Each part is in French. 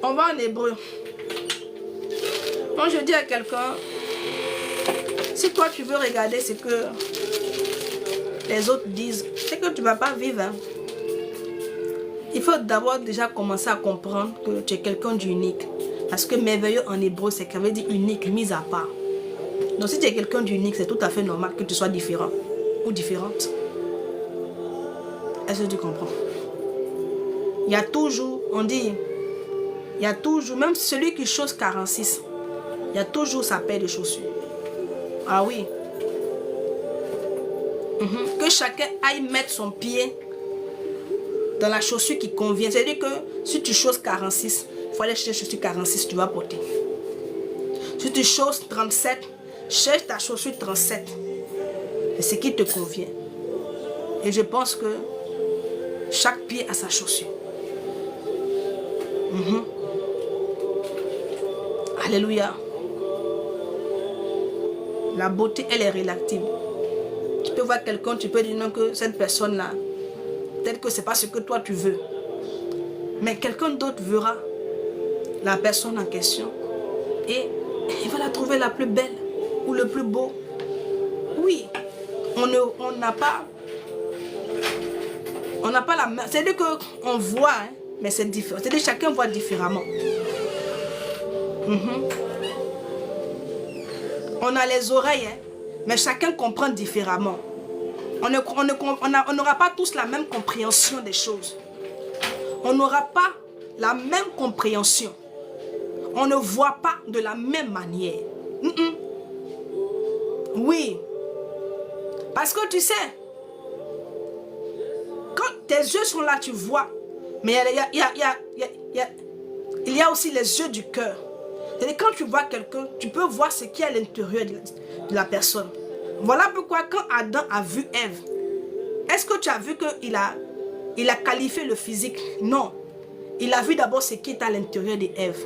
On va en hébreu. Quand je dis à quelqu'un, si toi tu veux regarder ce que les autres disent, c'est que tu ne vas pas vivre. Hein. Il faut d'abord déjà commencer à comprendre que tu es quelqu'un d'unique. Parce que merveilleux en hébreu, c'est qu'on veut dire unique, mis à part. Donc si tu es quelqu'un d'unique, c'est tout à fait normal que tu sois différent ou différente. Est-ce que tu comprends? Il y a toujours, on dit, il y a toujours, même celui qui chausse 46, il y a toujours sa paire de chaussures. Ah oui. Que chacun aille mettre son pied dans la chaussure qui convient. C'est-à-dire que si tu chausses 46, il faut aller chercher chaussure 46, tu vas porter. Si tu chausses 37, cherche ta chaussure 37. C'est ce qui te convient. Et je pense que chaque pied a sa chaussure. Alléluia. La beauté, elle est relative. Tu peux voir quelqu'un, tu peux dire non que cette personne-là, peut-être que ce n'est pas ce que toi tu veux. Mais quelqu'un d'autre verra la personne en question et il va la trouver la plus belle ou le plus beau. Oui, on n'a pas la même. C'est-à-dire qu'on voit, hein, mais c'est différent. C'est-à-dire que chacun voit différemment. On a les oreilles, hein, mais chacun comprend différemment. On n'aura pas tous la même compréhension des choses. On n'aura pas la même compréhension. On ne voit pas de la même manière. Oui. Parce que tu sais, quand tes yeux sont là, tu vois. Mais il y a aussi les yeux du cœur. C'est-à-dire quand tu vois quelqu'un, tu peux voir ce qui est à l'intérieur de la personne. Voilà pourquoi quand Adam a vu Ève, est-ce que tu as vu qu'il a qualifié le physique? Non. Il a vu d'abord ce qui est à l'intérieur d'Ève.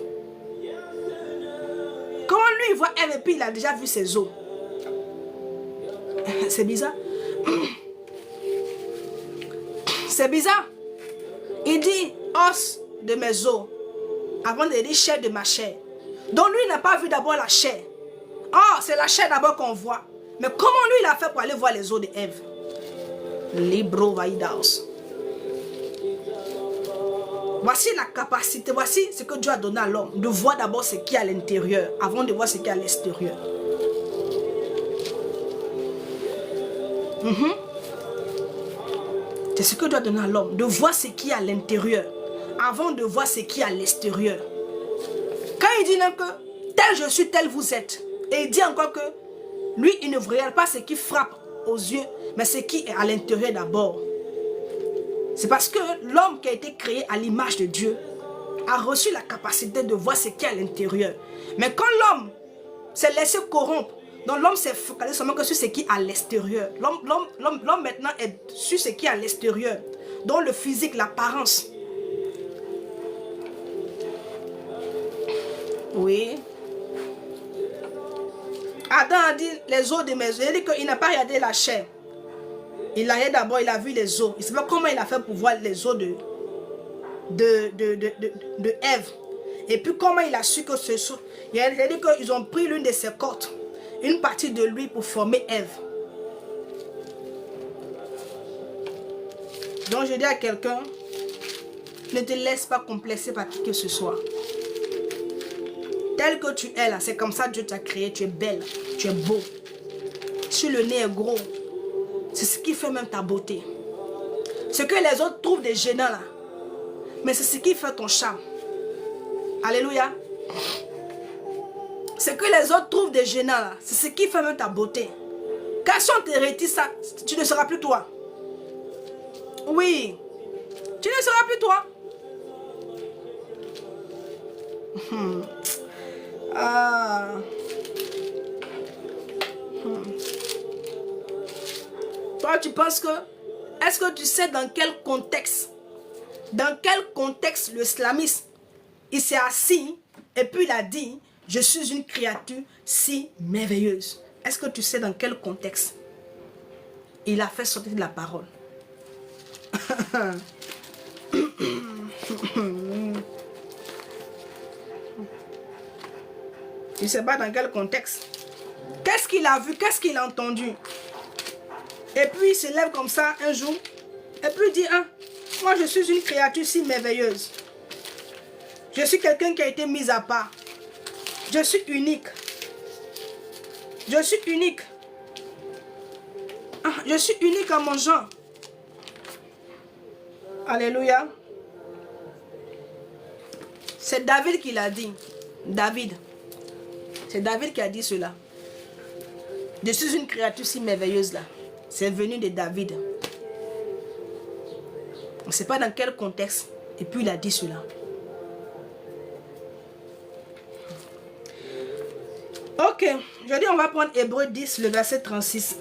Comment lui il voit Ève et puis il a déjà vu ses os? C'est bizarre. C'est bizarre. Il dit os de mes os avant de dire chair de ma chair. Donc lui il n'a pas vu d'abord la chair. Oh, c'est la chair d'abord qu'on voit. Mais comment lui il a fait pour aller voir les os d'Ève? Libro Vaidaos. Voici la capacité, voici ce que Dieu a donné à l'homme, de voir d'abord ce qui est à l'intérieur, avant de voir ce qui est à l'extérieur. C'est ce que Dieu a donné à l'homme, de voir ce qui est à l'intérieur, avant de voir ce qui est à l'extérieur. Quand il dit que tel je suis, tel vous êtes, et il dit encore que lui, il ne regarde pas ce qui frappe aux yeux, mais ce qui est à l'intérieur d'abord. C'est parce que l'homme qui a été créé à l'image de Dieu a reçu la capacité de voir ce qui est à l'intérieur. Mais quand l'homme s'est laissé corrompre, donc l'homme s'est focalisé seulement que sur ce qui est à l'extérieur. L'homme maintenant est sur ce qui est à l'extérieur, donc le physique, l'apparence. Oui. Adam a dit les os de mes os. Il a dit qu'il n'a pas regardé la chair. Il a regardé d'abord, il a vu les os. Il ne sait pas comment il a fait pour voir les os de Ève. Et puis comment il a su que ce sont. Il a dit qu'ils ont pris l'une de ses côtes, une partie de lui pour former Ève. Donc je dis à quelqu'un, ne te laisse pas complexer par qui que ce soit. Tel que tu es là, c'est comme ça que Dieu t'a créé. Tu es belle, tu es beau. Si le nez est gros, c'est ce qui fait même ta beauté. Ce que les autres trouvent des gênants là, mais c'est ce qui fait ton charme. Alléluia. Ce que les autres trouvent des gênants là, c'est ce qui fait même ta beauté. Quand si on te retire ça, tu ne seras plus toi. Oui, tu ne seras plus toi. Toi, tu penses que... Est-ce que tu sais dans quel contexte le slamiste, il s'est assis et puis il a dit, je suis une créature si merveilleuse. Est-ce que tu sais dans quel contexte il a fait sortir de la parole? ne sais pas dans quel contexte. Qu'est-ce qu'il a vu? Qu'est-ce qu'il a entendu? Et puis il se lève comme ça un jour. Et puis il dit, ah, moi je suis une créature si merveilleuse. Je suis quelqu'un qui a été mis à part. Je suis unique. Je suis unique. Ah, je suis unique à mon genre. Alléluia. C'est David qui l'a dit. David. C'est David qui a dit cela. Je suis une créature si merveilleuse là. C'est venu de David. On ne sait pas dans quel contexte. Et puis il a dit cela. Ok. Aujourd'hui on va prendre Hébreux 10, le verset 36.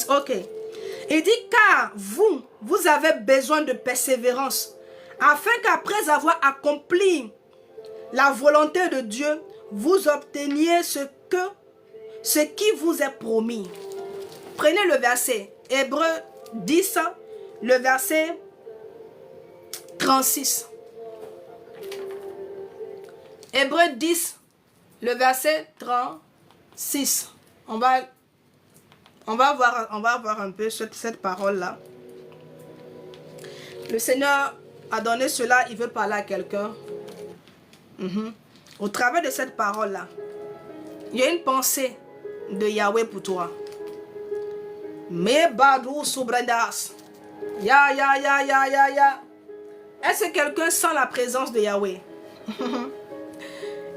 Ok. Il dit, car vous avez besoin de persévérance, afin qu'après avoir accompli la volonté de Dieu, vous obteniez ce qui vous est promis. Prenez le verset, Hébreux 10, le verset 36. Hébreux 10, le verset 36. On va voir un peu cette parole-là. Le Seigneur a donné cela, il veut parler à quelqu'un. Au travers de cette parole-là, il y a une pensée de Yahweh pour toi. Mebadou Subrandas. Ya. Est-ce que quelqu'un sent la présence de Yahweh?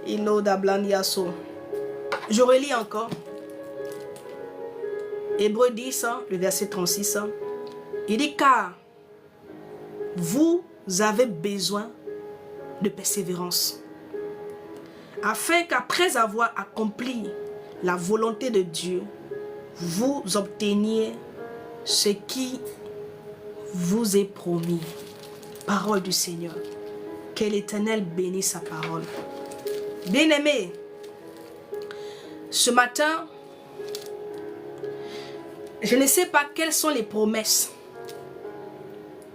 Ino Dablan Yasso. Je relis encore. Hébreux 10, le verset 36, il dit, car vous avez besoin de persévérance, afin qu'après avoir accompli la volonté de Dieu, vous obteniez ce qui vous est promis. Parole du Seigneur. Que l'Éternel bénisse sa parole. Bien-aimés, ce matin, je ne sais pas quelles sont les promesses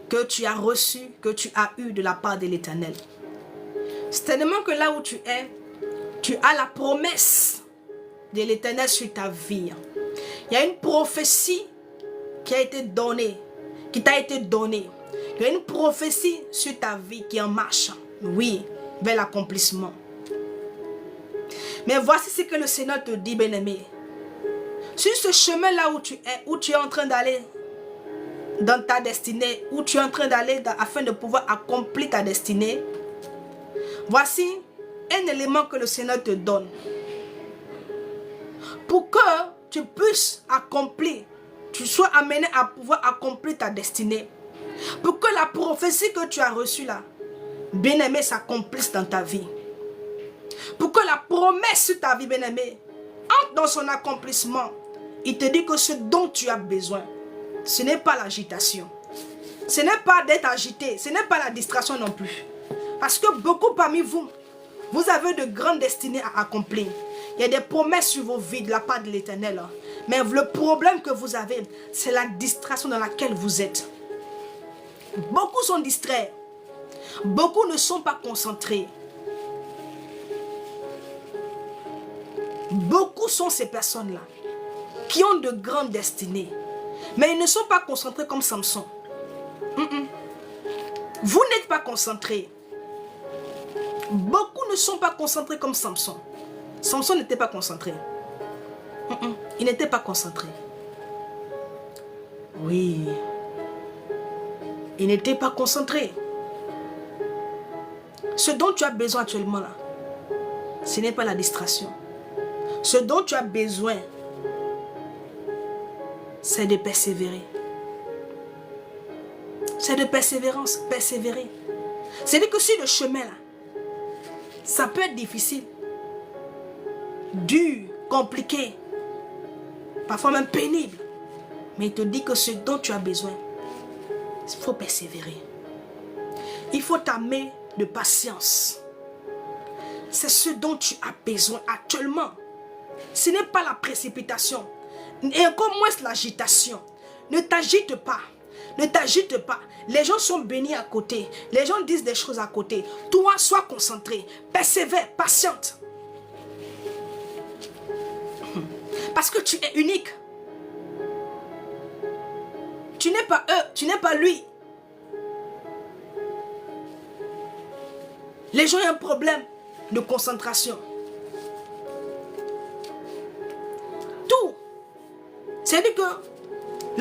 que tu as reçues, que tu as eues de la part de l'Éternel. Certainement que là où tu es, tu as la promesse de l'Éternel sur ta vie. Il y a une prophétie qui a été donnée, qui t'a été donnée. Il y a une prophétie sur ta vie qui est en marche, oui, vers l'accomplissement. Mais voici ce que le Seigneur te dit, bien-aimé. Sur ce chemin-là où tu es en train d'aller dans ta destinée, où tu es en train d'aller afin de pouvoir accomplir ta destinée, voici un élément que le Seigneur te donne. Pour que tu puisses accomplir, tu sois amené à pouvoir accomplir ta destinée. Pour que la prophétie que tu as reçue là, bien-aimé, s'accomplisse dans ta vie. Pour que la promesse sur ta vie, bien-aimé, entre dans son accomplissement. Il te dit que ce dont tu as besoin, ce n'est pas l'agitation. Ce n'est pas d'être agité. Ce n'est pas la distraction non plus. Parce que beaucoup parmi vous, vous avez de grandes destinées à accomplir. Il y a des promesses sur vos vies de la part de l'Éternel. Mais le problème que vous avez, c'est la distraction dans laquelle vous êtes. Beaucoup sont distraits. Beaucoup ne sont pas concentrés. Beaucoup sont ces personnes-là qui ont de grandes destinées. Mais ils ne sont pas concentrés comme Samson. Vous n'êtes pas concentrés. Beaucoup ne sont pas concentrés comme Samson. Samson n'était pas concentré. Il n'était pas concentré. Oui. Il n'était pas concentré. Ce dont tu as besoin actuellement là, ce n'est pas la distraction. Ce dont tu as besoin, c'est de persévérer. C'est de persévérance, persévérer. C'est-à-dire que sur le chemin là, ça peut être difficile, dur, compliqué, parfois même pénible. Mais il te dit que ce dont tu as besoin, il faut persévérer. Il faut t'armer de patience. C'est ce dont tu as besoin actuellement. Ce n'est pas la précipitation. Et encore moins l'agitation. Ne t'agite pas. Ne t'agite pas. Les gens sont bénis à côté. Les gens disent des choses à côté. Toi, sois concentré. Persévère, patiente. Parce que tu es unique. Tu n'es pas eux, tu n'es pas lui. Les gens ont un problème de concentration. Tout. C'est-à-dire que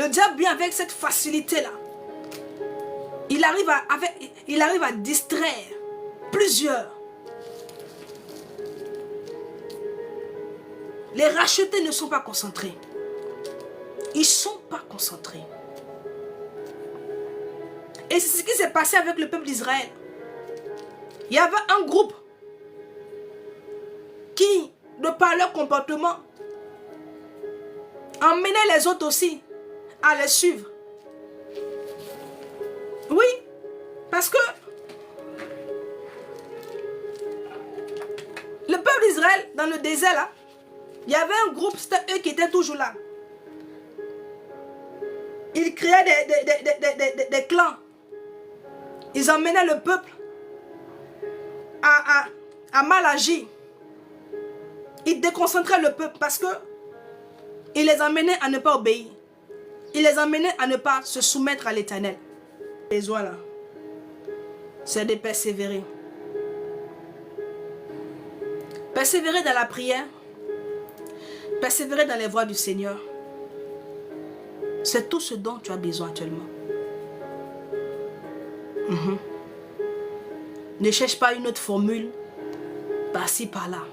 le diable vient avec cette facilité-là. Il arrive à distraire plusieurs. Les rachetés ne sont pas concentrés. Ils ne sont pas concentrés. Et c'est ce qui s'est passé avec le peuple d'Israël. Il y avait un groupe qui, de par leur comportement, emmenait les autres aussi à les suivre. Oui, parce que le peuple d'Israël, dans le désert là, il y avait un groupe, c'était eux qui étaient toujours là. Ils créaient des clans. Ils emmenaient le peuple à mal agir. Ils déconcentraient le peuple parce que ils les emmenaient à ne pas obéir. Ils les emmenaient à ne pas se soumettre à l'Éternel. Les oies là, c'est de persévérer. Persévérer dans la prière. Persévérer dans les voies du Seigneur. C'est tout ce dont tu as besoin actuellement. Ne cherche pas une autre formule. Par-ci, par-là.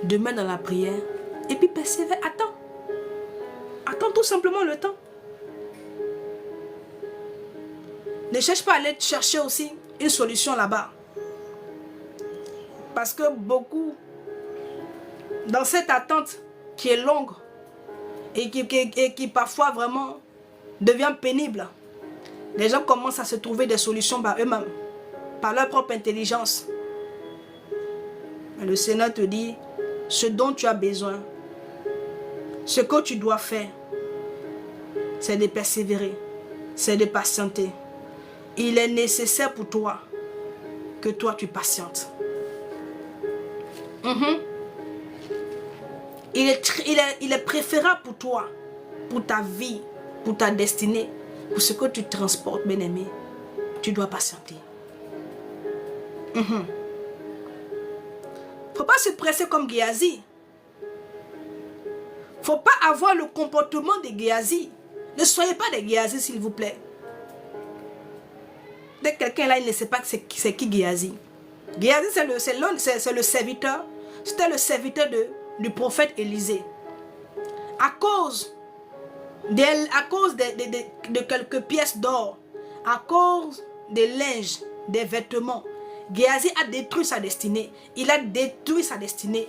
Demain dans la prière. Et puis persévère. Attends. Attends tout simplement le temps. Ne cherche pas à aller chercher aussi une solution là-bas. Parce que beaucoup, dans cette attente qui est longue et qui parfois vraiment devient pénible, les gens commencent à se trouver des solutions par eux-mêmes, par leur propre intelligence. Mais le Seigneur te dit, ce dont tu as besoin, ce que tu dois faire, c'est de persévérer, c'est de patienter. Il est nécessaire pour toi que toi tu patientes. Il est préférable pour toi, pour ta vie, pour ta destinée, pour ce que tu transportes, bien-aimé. Tu dois patienter. Faut pas se presser comme Géasi. Faut pas avoir le comportement de Géasi. Ne soyez pas des Géasi, s'il vous plaît. Dès que quelqu'un là, il ne sait pas c'est qui Géasi. Géasi, c'est le serviteur. C'était le serviteur du prophète Élisée. À cause de quelques pièces d'or, à cause des linges, des vêtements, Géasi a détruit sa destinée. Il a détruit sa destinée.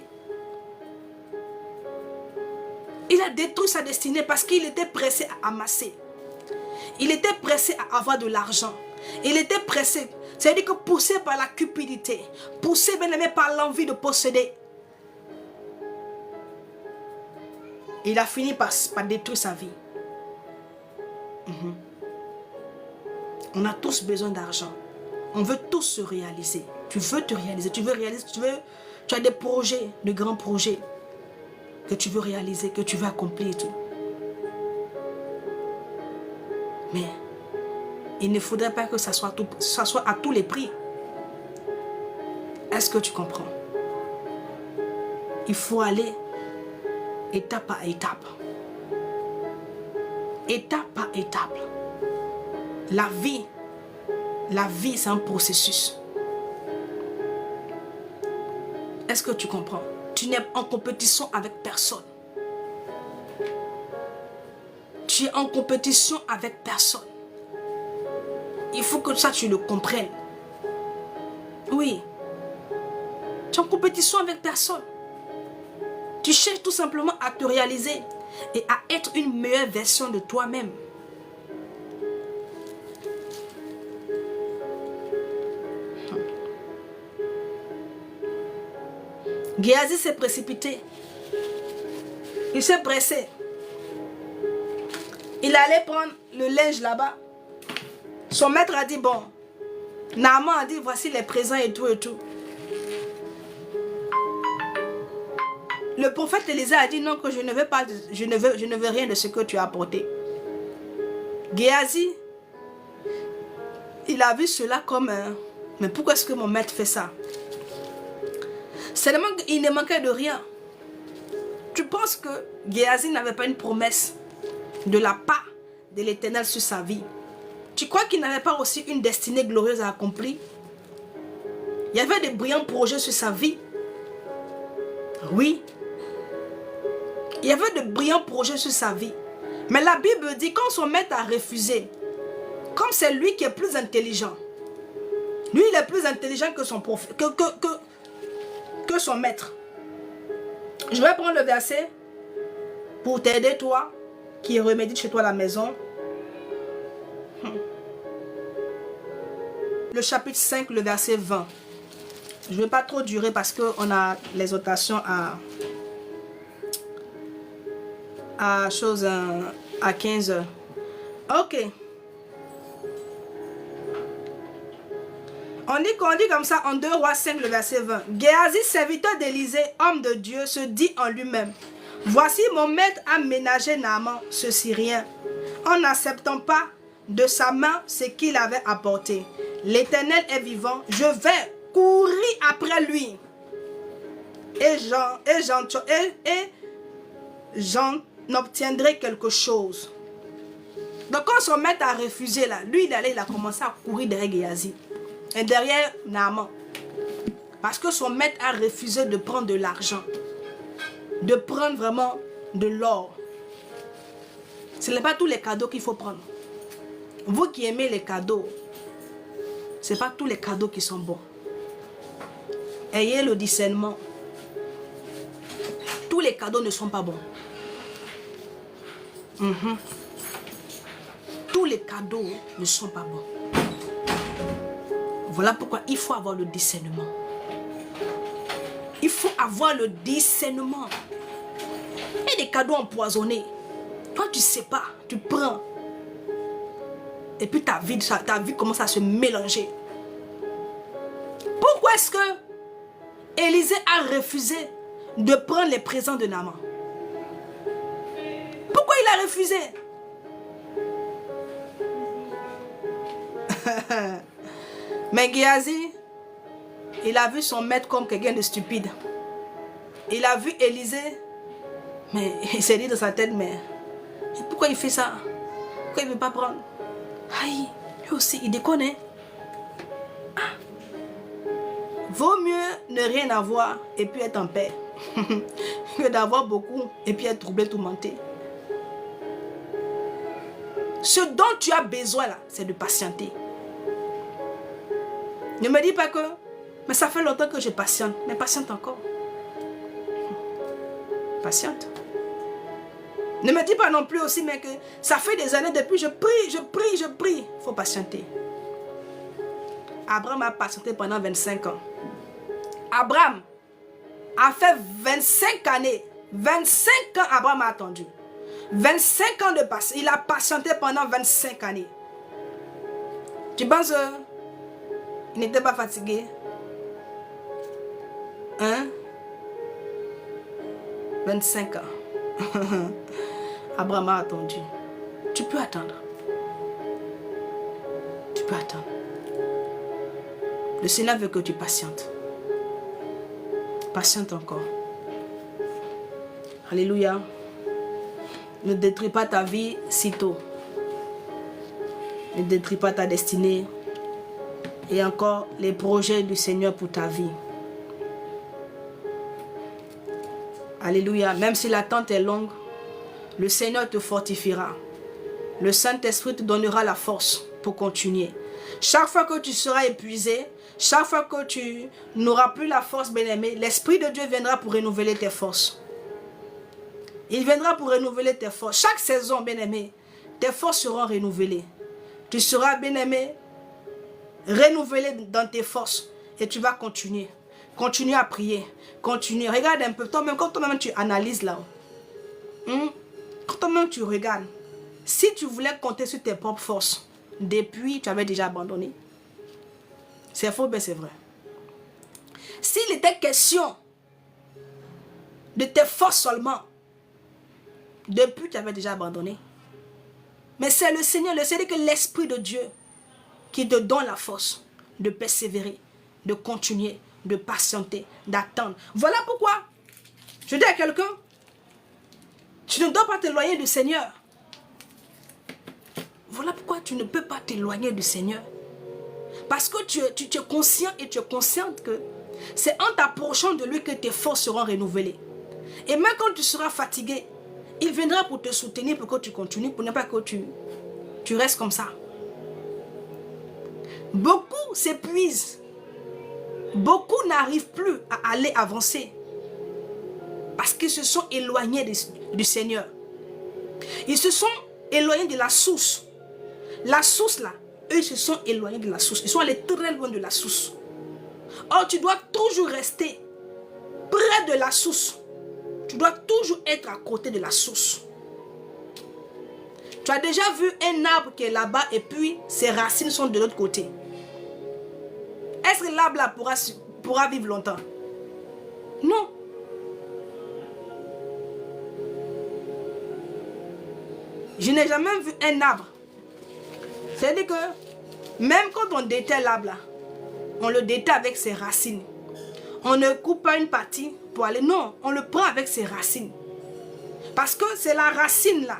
Il a détruit sa destinée parce qu'il était pressé à amasser. Il était pressé à avoir de l'argent. Il était pressé. C'est-à-dire que poussé par la cupidité, poussé bien aimé par l'envie de posséder, il a fini par détruire sa vie. On a tous besoin d'argent. On veut tous se réaliser. Tu veux te réaliser. Tu as des projets, de grands projets que tu veux réaliser, que tu veux accomplir et tout. Mais il ne faudrait pas que ça soit à tous les prix. Est-ce que tu comprends? Il faut aller étape par étape. Étape par étape. La vie c'est un processus. Est-ce que tu comprends? Tu n'es en compétition avec personne. Tu es en compétition avec personne. Il faut que ça tu le comprennes. Oui. Tu es en compétition avec personne. Tu cherches tout simplement à te réaliser et à être une meilleure version de toi-même. Géasi s'est précipité. Il s'est pressé. Il allait prendre le linge là-bas. Son maître a dit, bon, Naaman a dit, voici les présents et tout et tout. Le prophète Élisée a dit, non, que je ne veux pas, je ne veux rien de ce que tu as apporté. Géasi, il a vu cela comme un, mais pourquoi est-ce que mon maître fait ça? Seulement qu'il ne manquait de rien. Tu penses que Géasi n'avait pas une promesse de la part de l'Éternel sur sa vie? Tu crois qu'il n'avait pas aussi une destinée glorieuse à accomplir? Il y avait des brillants projets sur sa vie. Oui. Il y avait de brillants projets sur sa vie. Mais la Bible dit, quand son maître a refusé, comme c'est lui qui est plus intelligent, lui il est plus intelligent que son prophète, que son maître. Je vais prendre le verset pour t'aider toi, qui remédie chez toi à la maison. Le chapitre 5, le verset 20. Je ne vais pas trop durer parce qu'on a l'exhortation à 15 heures. Ok. On dit comme ça en 2 Rois 5, le verset 20. Géasi, serviteur d'Élisée, homme de Dieu, se dit en lui-même, voici mon maître a ménagé Naaman, ce Syrien, en n'acceptant pas de sa main ce qu'il avait apporté. L'Éternel est vivant, je vais courir après lui. Et j'en obtiendrai quelque chose. Donc quand son maître a refusé là, lui il a commencé à courir derrière Géasi. Et derrière Naaman. Parce que son maître a refusé de prendre de l'argent. De prendre vraiment de l'or. Ce n'est pas tous les cadeaux qu'il faut prendre. Vous qui aimez les cadeaux, ce n'est pas tous les cadeaux qui sont bons. Ayez le discernement. Tous les cadeaux ne sont pas bons. Tous les cadeaux ne sont pas bons. Voilà pourquoi il faut avoir le discernement. Il faut avoir le discernement. Il y a des cadeaux empoisonnés. Quand tu ne sais pas, tu prends. Et puis ta vie commence à se mélanger. Pourquoi est-ce que Élisée a refusé de prendre les présents de Naaman? Pourquoi il a refusé? Mais Géasi, il a vu son maître comme quelqu'un de stupide. Il a vu Élisée, mais il s'est dit dans sa tête, mais pourquoi il fait ça? Pourquoi il ne veut pas prendre? Aïe, lui aussi, il déconne. Vaut mieux ne rien avoir et puis être en paix que d'avoir beaucoup et puis être troublé, tourmenté. Ce dont tu as besoin là, c'est de patienter. Ne me dis pas que, mais ça fait longtemps que je patiente. Mais patiente encore. Patiente. Ne me dis pas non plus aussi, mais que ça fait des années depuis, je prie. Il faut patienter. Abraham a patienté pendant 25 ans. Abraham a fait 25 années. 25 ans Abraham a attendu. 25 ans de patience. Il a patienté pendant 25 années. Tu penses il n'était pas fatigué? Hein? 25 ans. Abraham a attendu. Tu peux attendre. Tu peux attendre. Le Seigneur veut que tu patientes. Patiente encore. Alléluia. Ne détruis pas ta vie si tôt. Ne détruis pas ta destinée. Et encore les projets du Seigneur pour ta vie. Alléluia. Même si l'attente est longue, le Seigneur te fortifiera. Le Saint-Esprit te donnera la force pour continuer. Chaque fois que tu seras épuisé, chaque fois que tu n'auras plus la force, bien-aimé, l'Esprit de Dieu viendra pour renouveler tes forces. Il viendra pour renouveler tes forces. Chaque saison, bien-aimé, tes forces seront renouvelées. Tu seras, bien-aimé, renouvelé dans tes forces. Et tu vas continuer. Continue à prier. Continue. Regarde un peu. Toi-même, quand toi-même tu analyses là. Quand toi-même tu regardes. Si tu voulais compter sur tes propres forces, depuis tu avais déjà abandonné. C'est faux, mais c'est vrai. S'il était question de tes forces seulement, depuis tu avais déjà abandonné. Mais c'est le Seigneur, que l'Esprit de Dieu qui te donne la force de persévérer, de continuer, de patienter, d'attendre. Voilà pourquoi je dis à quelqu'un, tu ne dois pas t'éloigner du Seigneur. Voilà pourquoi tu ne peux pas t'éloigner du Seigneur. Parce que tu es conscient et tu es consciente que c'est en t'approchant de lui que tes forces seront renouvelées. Et même quand tu seras fatigué, il viendra pour te soutenir, pour que tu continues, pour ne pas que tu restes comme ça. Beaucoup s'épuisent. Beaucoup n'arrivent plus à aller avancer. Parce qu'ils se sont éloignés du Seigneur. Ils se sont éloignés de la source. La source là, eux se sont éloignés de la source. Ils sont allés très loin de la source. Or, tu dois toujours rester près de la source. Tu dois toujours être à côté de la source. Tu as déjà vu un arbre qui est là-bas et puis ses racines sont de l'autre côté. Est-ce que l'arbre là pourra vivre longtemps? Non. Je n'ai jamais vu un arbre. C'est-à-dire que même quand on déterre l'arbre là, on le déterre avec ses racines. On ne coupe pas une partie pour aller. Non, on le prend avec ses racines. Parce que c'est la racine là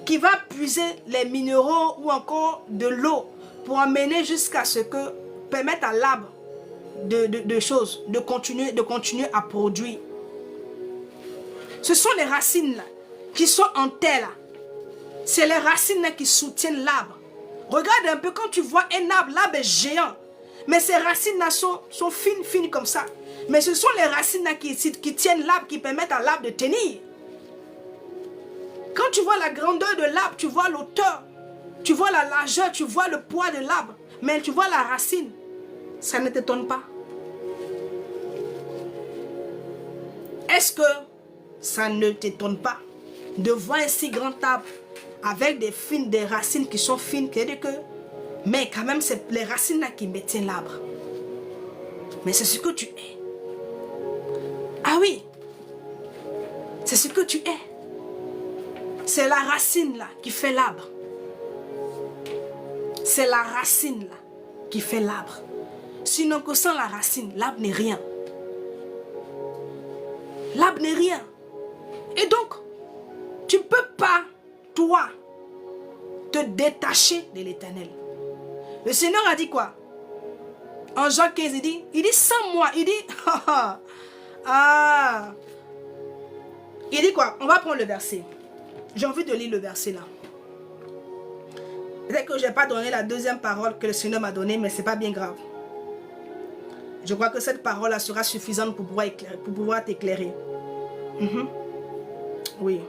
qui va puiser les minéraux ou encore de l'eau pour amener jusqu'à ce que permettre à l'arbre de continuer à produire. Ce sont les racines là qui sont en terre là. C'est les racines là qui soutiennent l'arbre. Regarde un peu quand tu vois un arbre, l'arbre est géant. Mais ces racines là sont fines comme ça. Mais ce sont les racines là qui tiennent l'arbre, qui permettent à l'arbre de tenir. Quand tu vois la grandeur de l'arbre, tu vois l'auteur, tu vois la largeur, tu vois le poids de l'arbre. Mais tu vois la racine, ça ne t'étonne pas. Est-ce que ça ne t'étonne pas de voir un si grand arbre avec des racines qui sont fines, mais quand même c'est les racines là qui maintiennent l'arbre. Mais c'est ce que tu es. Ah oui, c'est ce que tu es. C'est la racine là qui fait l'arbre. C'est la racine là qui fait l'arbre. Sinon que sans la racine, l'arbre n'est rien. L'arbre n'est rien. Et donc, tu ne peux pas, toi, te détacher de l'Éternel. Le Seigneur a dit quoi? En Jean 15, il dit sans moi, il dit, il dit quoi? On va prendre le verset. J'ai envie de lire le verset là. Peut-être que je n'ai pas donné la deuxième parole que le Seigneur m'a donnée, mais ce n'est pas bien grave. Je crois que cette parole là sera suffisante pour pouvoir t'éclairer. Oui.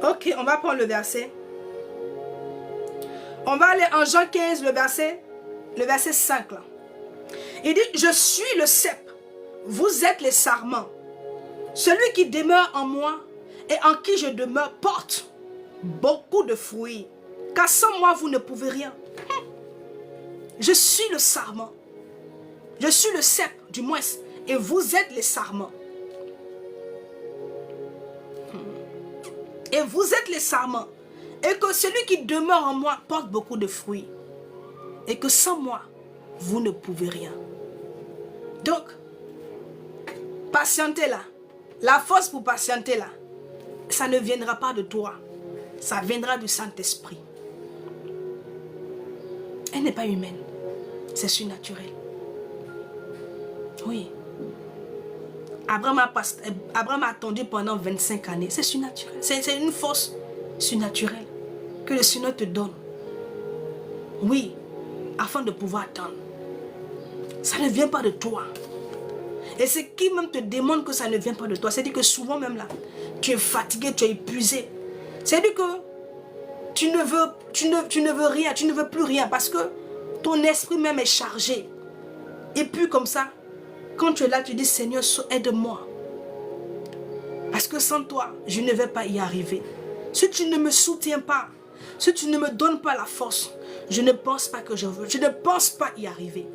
Ok, on va prendre le verset. On va aller en Jean 15, le verset 5 là. Il dit, je suis le cep, vous êtes les sarments. Celui qui demeure en moi et en qui je demeure porte beaucoup de fruits. Car sans moi, vous ne pouvez rien. Je suis le sarment. Je suis le cep, du moins. Et vous êtes les sarments. Et vous êtes les sarments. Et que celui qui demeure en moi porte beaucoup de fruits. Et que sans moi, vous ne pouvez rien. Donc, patientez là. La force pour patienter là, ça ne viendra pas de toi. Ça viendra du Saint-Esprit. Elle n'est pas humaine. C'est surnaturel. Oui. Abraham a attendu pendant 25 années. C'est surnaturel. C'est une force surnaturelle que le Seigneur te donne. Oui. Afin de pouvoir attendre. Ça ne vient pas de toi. Et ce qui même te demande que ça ne vient pas de toi, c'est-à-dire que souvent même là, tu es fatigué, tu es épuisé. C'est-à-dire que tu ne veux rien, tu ne veux plus rien parce que Ton esprit même est chargé. Et puis comme ça, quand tu es là, tu dis Seigneur, aide-moi. Parce que sans toi, je ne vais pas y arriver. Si tu ne me soutiens pas, si tu ne me donnes pas la force, je ne pense pas que je ne pense pas y arriver.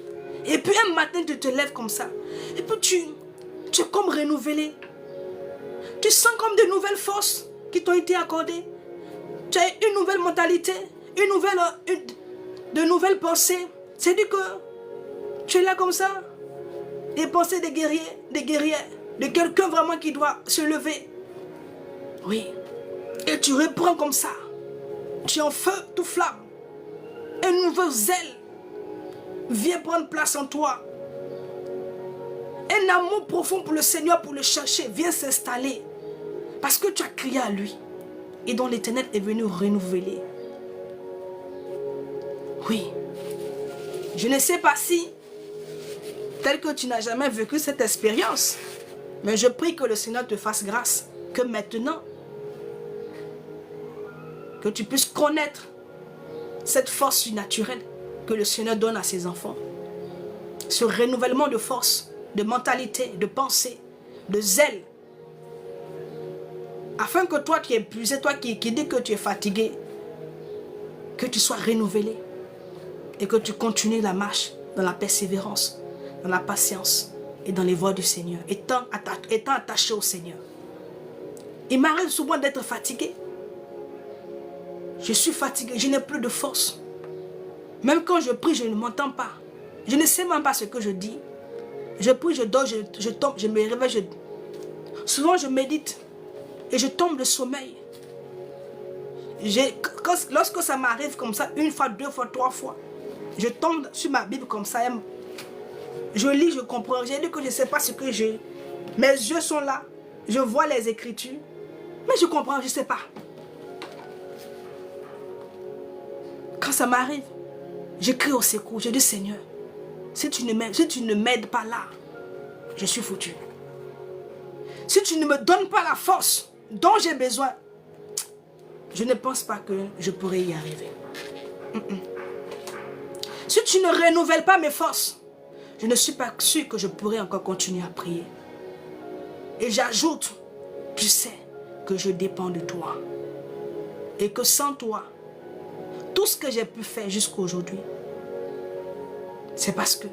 Et puis un matin, tu te lèves comme ça. Et puis tu es comme renouvelé. Tu sens comme de nouvelles forces qui t'ont été accordées. Tu as une nouvelle mentalité, de nouvelles pensées. C'est-à-dire que tu es là comme ça. Des pensées des guerriers, des guerrières, de quelqu'un vraiment qui doit se lever. Oui. Et tu reprends comme ça. Tu es en feu, tout flamme. Un nouveau zèle vient prendre place en toi. Un amour profond pour le Seigneur, pour le chercher, vient s'installer. Parce que tu as crié à lui. Et dont l'Éternel est venu renouveler. Oui. Je ne sais pas si, tel que tu n'as jamais vécu cette expérience, mais je prie que le Seigneur te fasse grâce. Que maintenant, que tu puisses connaître cette force surnaturelle que le Seigneur donne à ses enfants. Ce renouvellement de force, de mentalité, de pensée, de zèle. Afin que toi qui es épuisé, toi qui dis que tu es fatigué, que tu sois renouvelé et que tu continues la marche dans la persévérance, dans la patience et dans les voies du Seigneur, étant attaché au Seigneur. Il m'arrive souvent d'être fatigué. Je suis fatigué, je n'ai plus de force. Même quand je prie, je ne m'entends pas. Je ne sais même pas ce que je dis. Je prie, je dors, je tombe, je me réveille. Souvent, je médite et je tombe de sommeil. Lorsque ça m'arrive comme ça, une fois, deux fois, trois fois, je tombe sur ma Bible comme ça. Je lis, je comprends. J'ai dit que je ne sais pas ce que j'ai. Mes yeux sont là. Je vois les Écritures. Mais je comprends, je ne sais pas. Quand ça m'arrive, je crie au secours. Je dis Seigneur, si tu ne m'aides pas là, je suis foutu. Si tu ne me donnes pas la force dont j'ai besoin, je ne pense pas que je pourrai y arriver. Si tu ne renouvelles pas mes forces, je ne suis pas sûr que je pourrai encore continuer à prier. Et j'ajoute, tu sais que je dépends de toi. Et que sans toi, tout ce que j'ai pu faire jusqu'à aujourd'hui, c'est parce que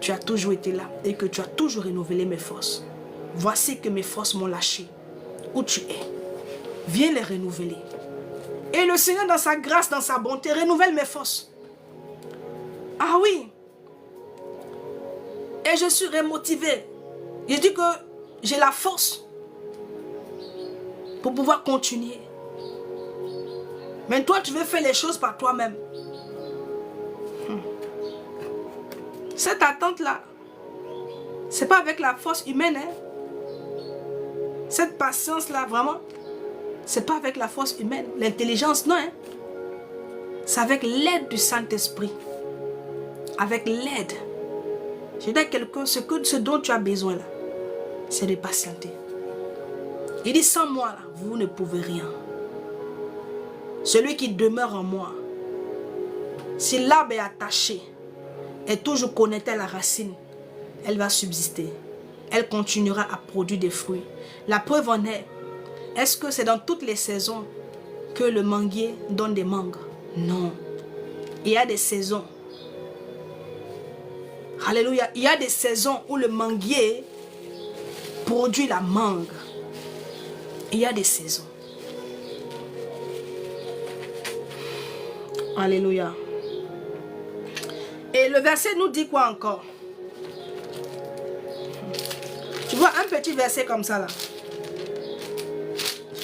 tu as toujours été là et que tu as toujours renouvelé mes forces. Voici que mes forces m'ont lâché. Où tu es, viens les renouveler. Et le Seigneur, dans sa grâce, dans sa bonté, renouvelle mes forces. Ah oui. Et je suis remotivée. Je dis que j'ai la force pour pouvoir continuer. Mais toi, tu veux faire les choses par toi-même. Cette attente-là, c'est pas avec la force humaine. Hein? Cette patience-là, vraiment, c'est pas avec la force humaine. L'intelligence, non. Hein? C'est avec l'aide du Saint-Esprit. Avec l'aide. Je dis à quelqu'un, ce dont tu as besoin là, c'est de patienter. Il dit, sans moi, là, vous ne pouvez rien. Celui qui demeure en moi, si l'arbre est attaché, est toujours connecté à la racine, elle va subsister. Elle continuera à produire des fruits. La preuve en est, est-ce que c'est dans toutes les saisons que le manguier donne des mangues? Non. Il y a des saisons. Alléluia. Il y a des saisons où le manguier produit la mangue. Il y a des saisons. Alléluia. Et le verset nous dit quoi encore? Tu vois un petit verset comme ça là.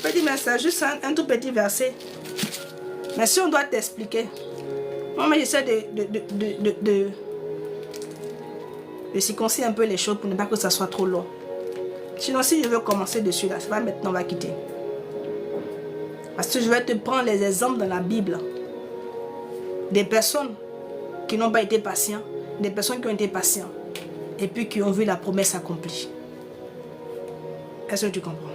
Petit verset, juste un tout petit verset. Mais si on doit t'expliquer, moi j'essaie de circoncire un peu les choses pour ne pas que ça soit trop long. Sinon si je veux commencer dessus là, c'est pas maintenant on va quitter. Parce que je vais te prendre les exemples dans la Bible. Des personnes qui n'ont pas été patients, des personnes qui ont été patients et puis qui ont vu la promesse accomplie. Est-ce que tu comprends?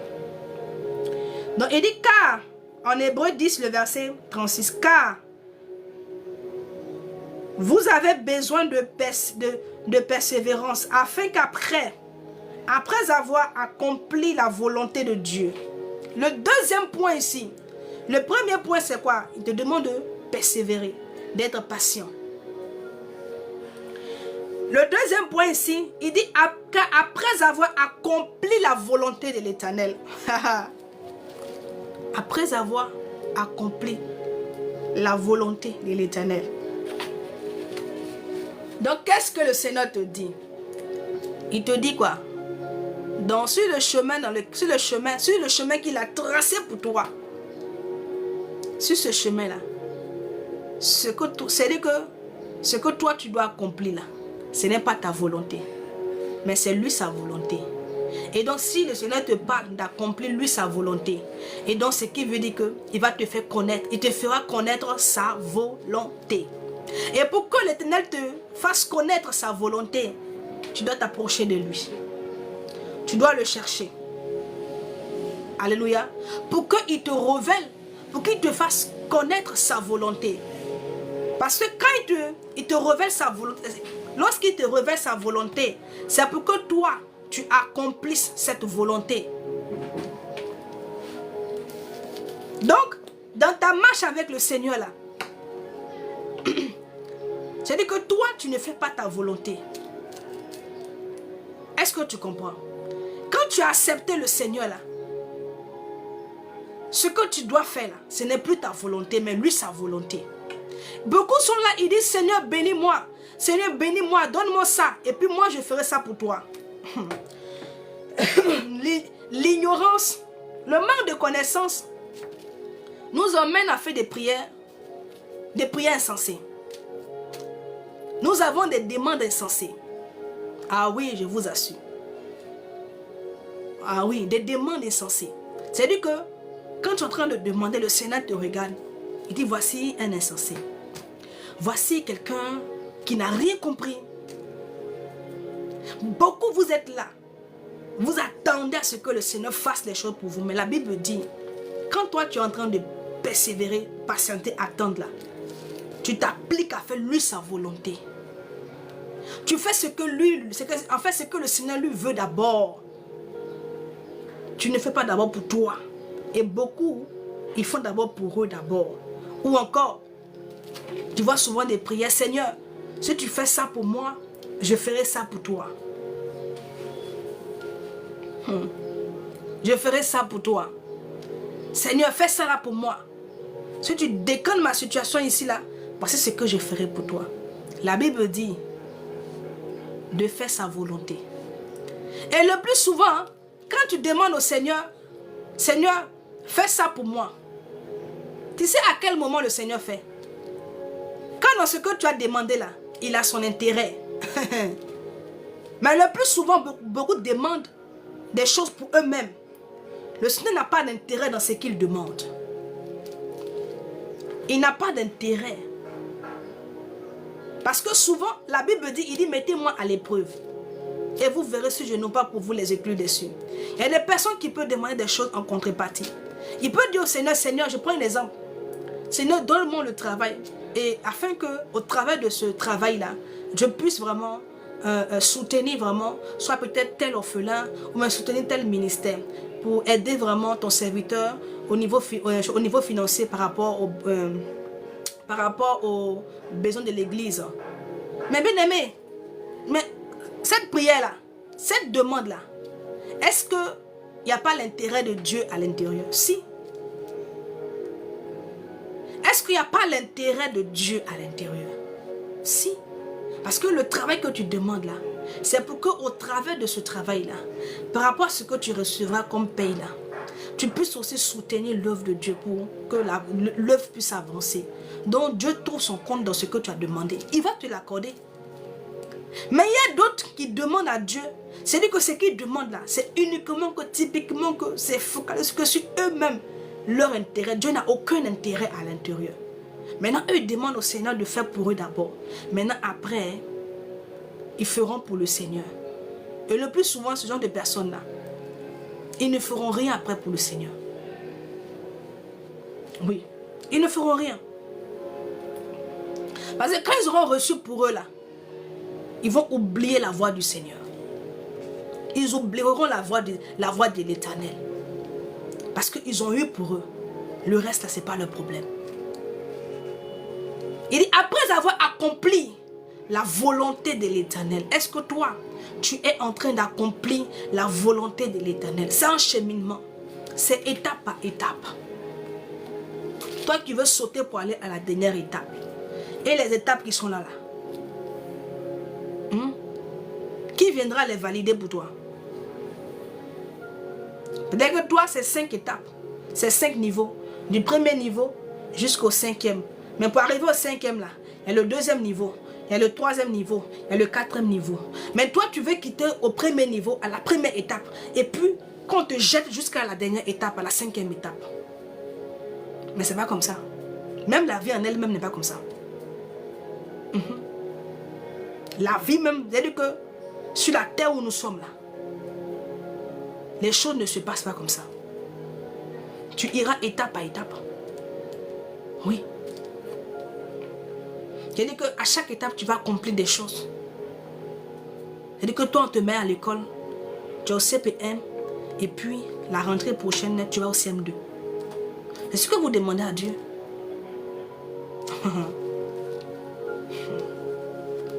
Donc il dit car, en Hébreu 10 le verset 36, car Vous avez besoin de persévérance afin qu'après avoir accompli la volonté de Dieu. Le deuxième point ici, le premier point c'est quoi? Il te demande de persévérer, d'être patient. Le deuxième point ici, il dit qu'après avoir accompli la volonté de l'Éternel, après avoir accompli la volonté de l'Éternel. Donc, qu'est-ce que le Seigneur te dit? Il te dit quoi? Sur le chemin qu'il a tracé pour toi. Sur ce chemin-là, c'est-à-dire que ce que toi tu dois accomplir là, ce n'est pas ta volonté, mais c'est lui sa volonté. Et donc, si le Seigneur te parle d'accomplir lui sa volonté, et donc ce qui veut dire qu'il va te faire connaître, il te fera connaître sa volonté. Et pour que l'Éternel te fasse connaître sa volonté, tu dois t'approcher de lui. Tu dois le chercher. Alléluia. Pour qu'il te révèle, pour qu'il te fasse connaître sa volonté. Parce que quand il te révèle sa volonté, lorsqu'il te révèle sa volonté, c'est pour que toi, tu accomplisses cette volonté. Donc, dans ta marche avec le Seigneur là, c'est-à-dire que toi, tu ne fais pas ta volonté. Est-ce que tu comprends? Quand tu as accepté le Seigneur là, ce que tu dois faire là, ce n'est plus ta volonté, mais lui sa volonté. Beaucoup sont là, ils disent Seigneur bénis-moi, Seigneur bénis-moi, donne-moi ça, et puis moi je ferai ça pour toi. L'ignorance, le manque de connaissance nous emmène à faire des prières insensées. Nous avons des demandes insensées. Ah oui, je vous assure. Ah oui, des demandes insensées. C'est-à-dire que quand tu es en train de demander, le Seigneur te regarde. Il dit, voici un insensé. Voici quelqu'un qui n'a rien compris. Beaucoup vous êtes là. Vous attendez à ce que le Seigneur fasse les choses pour vous. Mais la Bible dit, quand toi tu es en train de persévérer, patienter, attendre là, tu t'appliques à faire lui sa volonté. Tu fais ce que lui, en fait ce que le Seigneur lui veut d'abord. Tu ne fais pas d'abord pour toi. Et beaucoup, ils font d'abord pour eux d'abord. Ou encore, tu vois souvent des prières, Seigneur, si tu fais ça pour moi, je ferai ça pour toi. Je ferai ça pour toi. Seigneur, fais ça là pour moi. Si tu déconnes ma situation ici là, parce que c'est ce que je ferai pour toi. La Bible dit de faire sa volonté. Et le plus souvent, quand tu demandes au Seigneur, Seigneur, fais ça pour moi. Tu sais à quel moment le Seigneur fait? Quand dans ce que tu as demandé là, il a son intérêt. Mais le plus souvent, beaucoup demandent des choses pour eux-mêmes. Le Seigneur n'a pas d'intérêt dans ce qu'il demande. Il n'a pas d'intérêt. Parce que souvent, la Bible dit, il dit, mettez-moi à l'épreuve. Et vous verrez si je n'ai pas pour vous les exclure dessus. Il y a des personnes qui peuvent demander des choses en contrepartie. Il peut dire au Seigneur, Seigneur, je prends un exemple. Seigneur, donne-moi le travail. Et afin que, au travers de ce travail-là, je puisse vraiment soutenir vraiment, soit peut-être tel orphelin, ou même soutenir tel ministère, pour aider vraiment ton serviteur au niveau financier par rapport aux besoins de l'église. Mais bien aimé, mais cette prière-là, cette demande-là, est-ce qu'il n'y a pas l'intérêt de Dieu à l'intérieur? Si. Est-ce qu'il n'y a pas l'intérêt de Dieu à l'intérieur? Si. Parce que le travail que tu demandes là, c'est pour qu'au travers de ce travail-là, par rapport à ce que tu recevras comme paye là, tu puisses aussi soutenir l'œuvre de Dieu pour que l'œuvre puisse avancer. Donc Dieu trouve son compte dans ce que tu as demandé. Il va te l'accorder. Mais il y a d'autres qui demandent à Dieu. C'est-à-dire que ce qu'ils demandent là, c'est uniquement que typiquement que c'est focalisé que sur eux-mêmes, leur intérêt. Dieu n'a aucun intérêt à l'intérieur. Maintenant, eux, ils demandent au Seigneur de faire pour eux d'abord. Maintenant, après, ils feront pour le Seigneur. Et le plus souvent, ce genre de personnes-là, ils ne feront rien après pour le Seigneur. Oui, ils ne feront rien. Parce que quand ils auront reçu pour eux là, ils vont oublier la voix du Seigneur. Ils oublieront la voix de l'Éternel. Parce qu'ils ont eu pour eux. Le reste là, ce n'est pas leur problème. Il dit, après avoir accompli la volonté de l'Éternel, est-ce que toi, tu es en train d'accomplir la volonté de l'Éternel? C'est un cheminement. C'est étape par étape. Toi qui veux sauter pour aller à la dernière étape. Et les étapes qui sont là. Qui viendra les valider pour toi? Peut-être que toi, c'est 5 étapes. C'est 5 niveaux. Du premier niveau jusqu'au 5e. Mais pour arriver au 5e là, il y a le 2e niveau. Il y a le 3e niveau. Il y a le 4e niveau. Mais toi, tu veux quitter au premier niveau, à la première étape. Et puis, qu'on te jette jusqu'à la dernière étape, à la 5e étape. Mais c'est pas comme ça. Même la vie en elle-même n'est pas comme ça. La vie même, c'est-à-dire que sur la terre où nous sommes là, les choses ne se passent pas comme ça. Tu iras étape par étape. Oui. C'est-à-dire qu'à chaque étape, tu vas accomplir des choses. C'est-à-dire que toi, on te met à l'école, tu es au CP1, et puis la rentrée prochaine, tu vas au CM2. C'est ce que vous demandez à Dieu.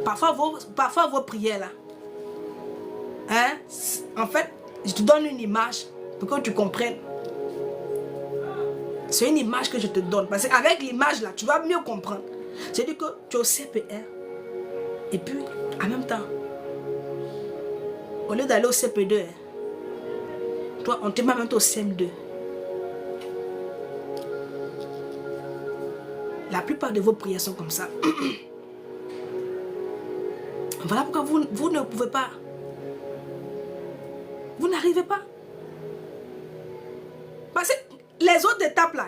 Parfois vos prières là, hein? En fait, je te donne une image pour que tu comprennes. C'est une image que je te donne. Parce qu'avec l'image là, tu vas mieux comprendre. C'est-à-dire que tu es au CP1. Et puis, en même temps, au lieu d'aller au CP2, toi, on te met maintenant au CM2. La plupart de vos prières sont comme ça. Voilà pourquoi vous ne pouvez pas. Vous n'arrivez pas. Parce que les autres étapes là,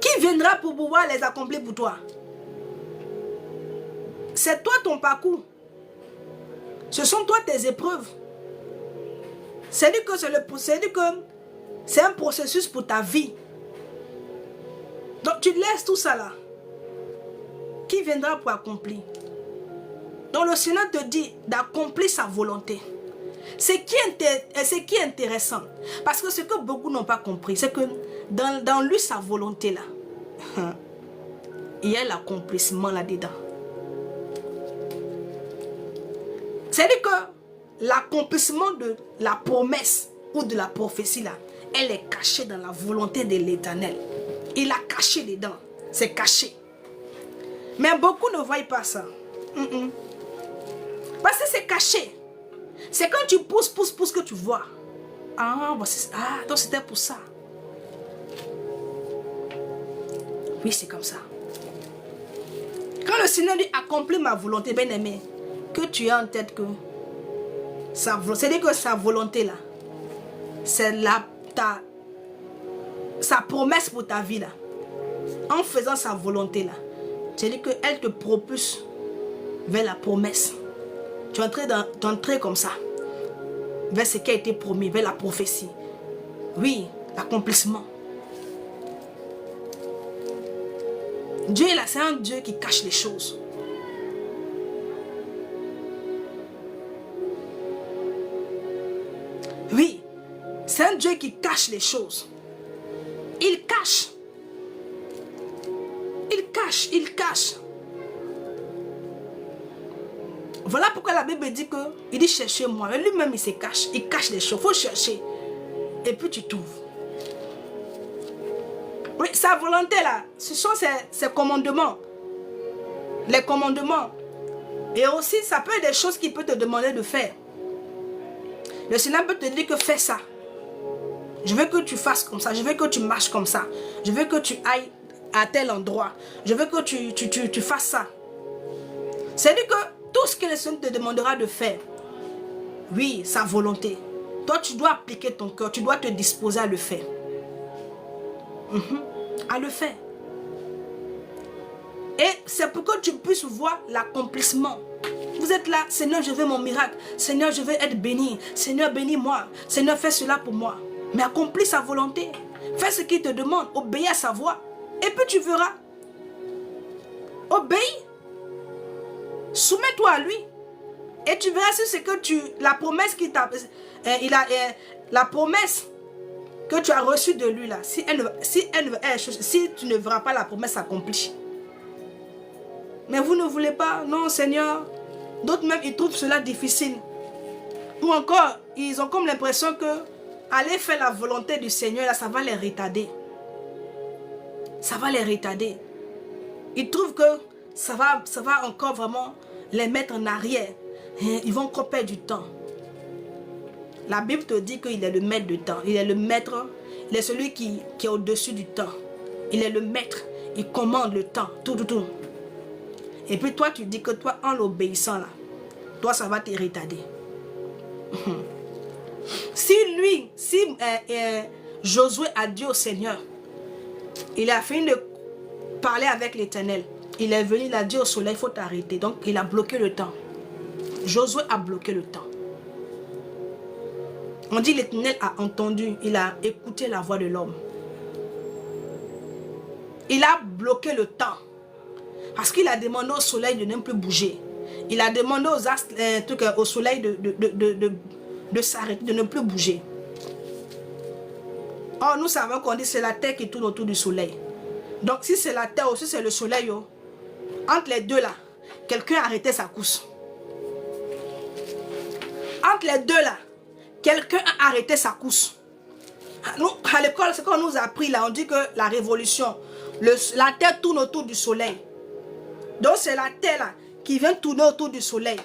qui viendra pour pouvoir les accomplir pour toi? C'est toi ton parcours. Ce sont toi tes épreuves. C'est-à-dire que c'est un processus pour ta vie. Donc tu laisses tout ça là. Qui viendra pour accomplir? Donc le Seigneur te dit d'accomplir sa volonté. Ce qui est intéressant. Parce que ce que beaucoup n'ont pas compris, c'est que dans lui, sa volonté là, il y a l'accomplissement là-dedans. C'est-à-dire que l'accomplissement de la promesse ou de la prophétie là, elle est cachée dans la volonté de l'Éternel. Il a caché dedans. C'est caché. Mais beaucoup ne voient pas ça. Parce que c'est caché. C'est quand tu pousses que tu vois. Donc c'était pour ça. Oui, c'est comme ça. Quand le Seigneur dit accomplis ma volonté, bien aimé, que tu as en tête que c'est-à-dire que sa volonté là, c'est sa promesse pour ta vie là. En faisant sa volonté là, c'est-à-dire qu'elle te propulse vers la promesse. Tu es entré comme ça, vers ce qui a été promis, vers la prophétie. Oui, l'accomplissement. Dieu est là, c'est un Dieu qui cache les choses. Oui, c'est un Dieu qui cache les choses. Il cache. Il cache, il cache. Voilà pourquoi la Bible dit que il dit cherchez-moi. Mais lui-même il se cache. Il cache les choses. Il faut chercher. Et puis tu trouves. Oui, sa volonté là, ce sont ses commandements. Les commandements. Et aussi, ça peut être des choses qu'il peut te demander de faire. Le Seigneur peut te dire que fais ça. Je veux que tu fasses comme ça. Je veux que tu marches comme ça. Je veux que tu ailles à tel endroit. Je veux que tu fasses ça. C'est-à-dire que tout ce que le Seigneur te demandera de faire, oui, sa volonté. Toi, tu dois appliquer ton cœur. Tu dois te disposer à le faire. À le faire. Et c'est pour que tu puisses voir l'accomplissement. Vous êtes là, Seigneur, je veux mon miracle. Seigneur, je veux être béni. Seigneur, bénis-moi. Seigneur, fais cela pour moi. Mais accomplis sa volonté. Fais ce qu'il te demande. Obéis à sa voix. Et puis tu verras. Obéis. Soumets-toi à lui. Et tu verras si c'est que la promesse qu'il t'a... la promesse que tu as reçue de lui là, si tu ne verras pas la promesse accomplie. Mais vous ne voulez pas, non Seigneur. D'autres même, ils trouvent cela difficile. Ou encore, ils ont comme l'impression que aller faire la volonté du Seigneur, là, ça va les retarder. Ça va les retarder. Ils trouvent que ça va encore vraiment les mettre en arrière. Ils vont encore perdre du temps. La Bible te dit qu'il est le maître du temps. Il est le maître, il est celui qui est au-dessus du temps. Il est le maître, il commande le temps, tout. Et puis toi, tu dis que toi, en l'obéissant là, toi, ça va te retarder. Si Josué a dit au Seigneur, il a fini de parler avec l'Éternel. Il est venu, il a dit au soleil, il faut t'arrêter. Donc, il a bloqué le temps. Josué a bloqué le temps. On dit l'Éternel a entendu, il a écouté la voix de l'homme. Il a bloqué le temps. Parce qu'il a demandé au soleil de ne plus bouger. Il a demandé aux astres, au soleil de s'arrêter, de ne plus bouger. Or, nous savons qu'on dit que c'est la terre qui tourne autour du soleil. Donc, si c'est la terre ou si c'est le soleil, entre les deux là, quelqu'un a arrêté sa course. Entre les deux là, quelqu'un a arrêté sa course. Nous, à l'école, c'est qu'on nous a appris là, on dit que la révolution, la terre tourne autour du soleil. Donc, c'est la terre là qui vient tourner autour du soleil.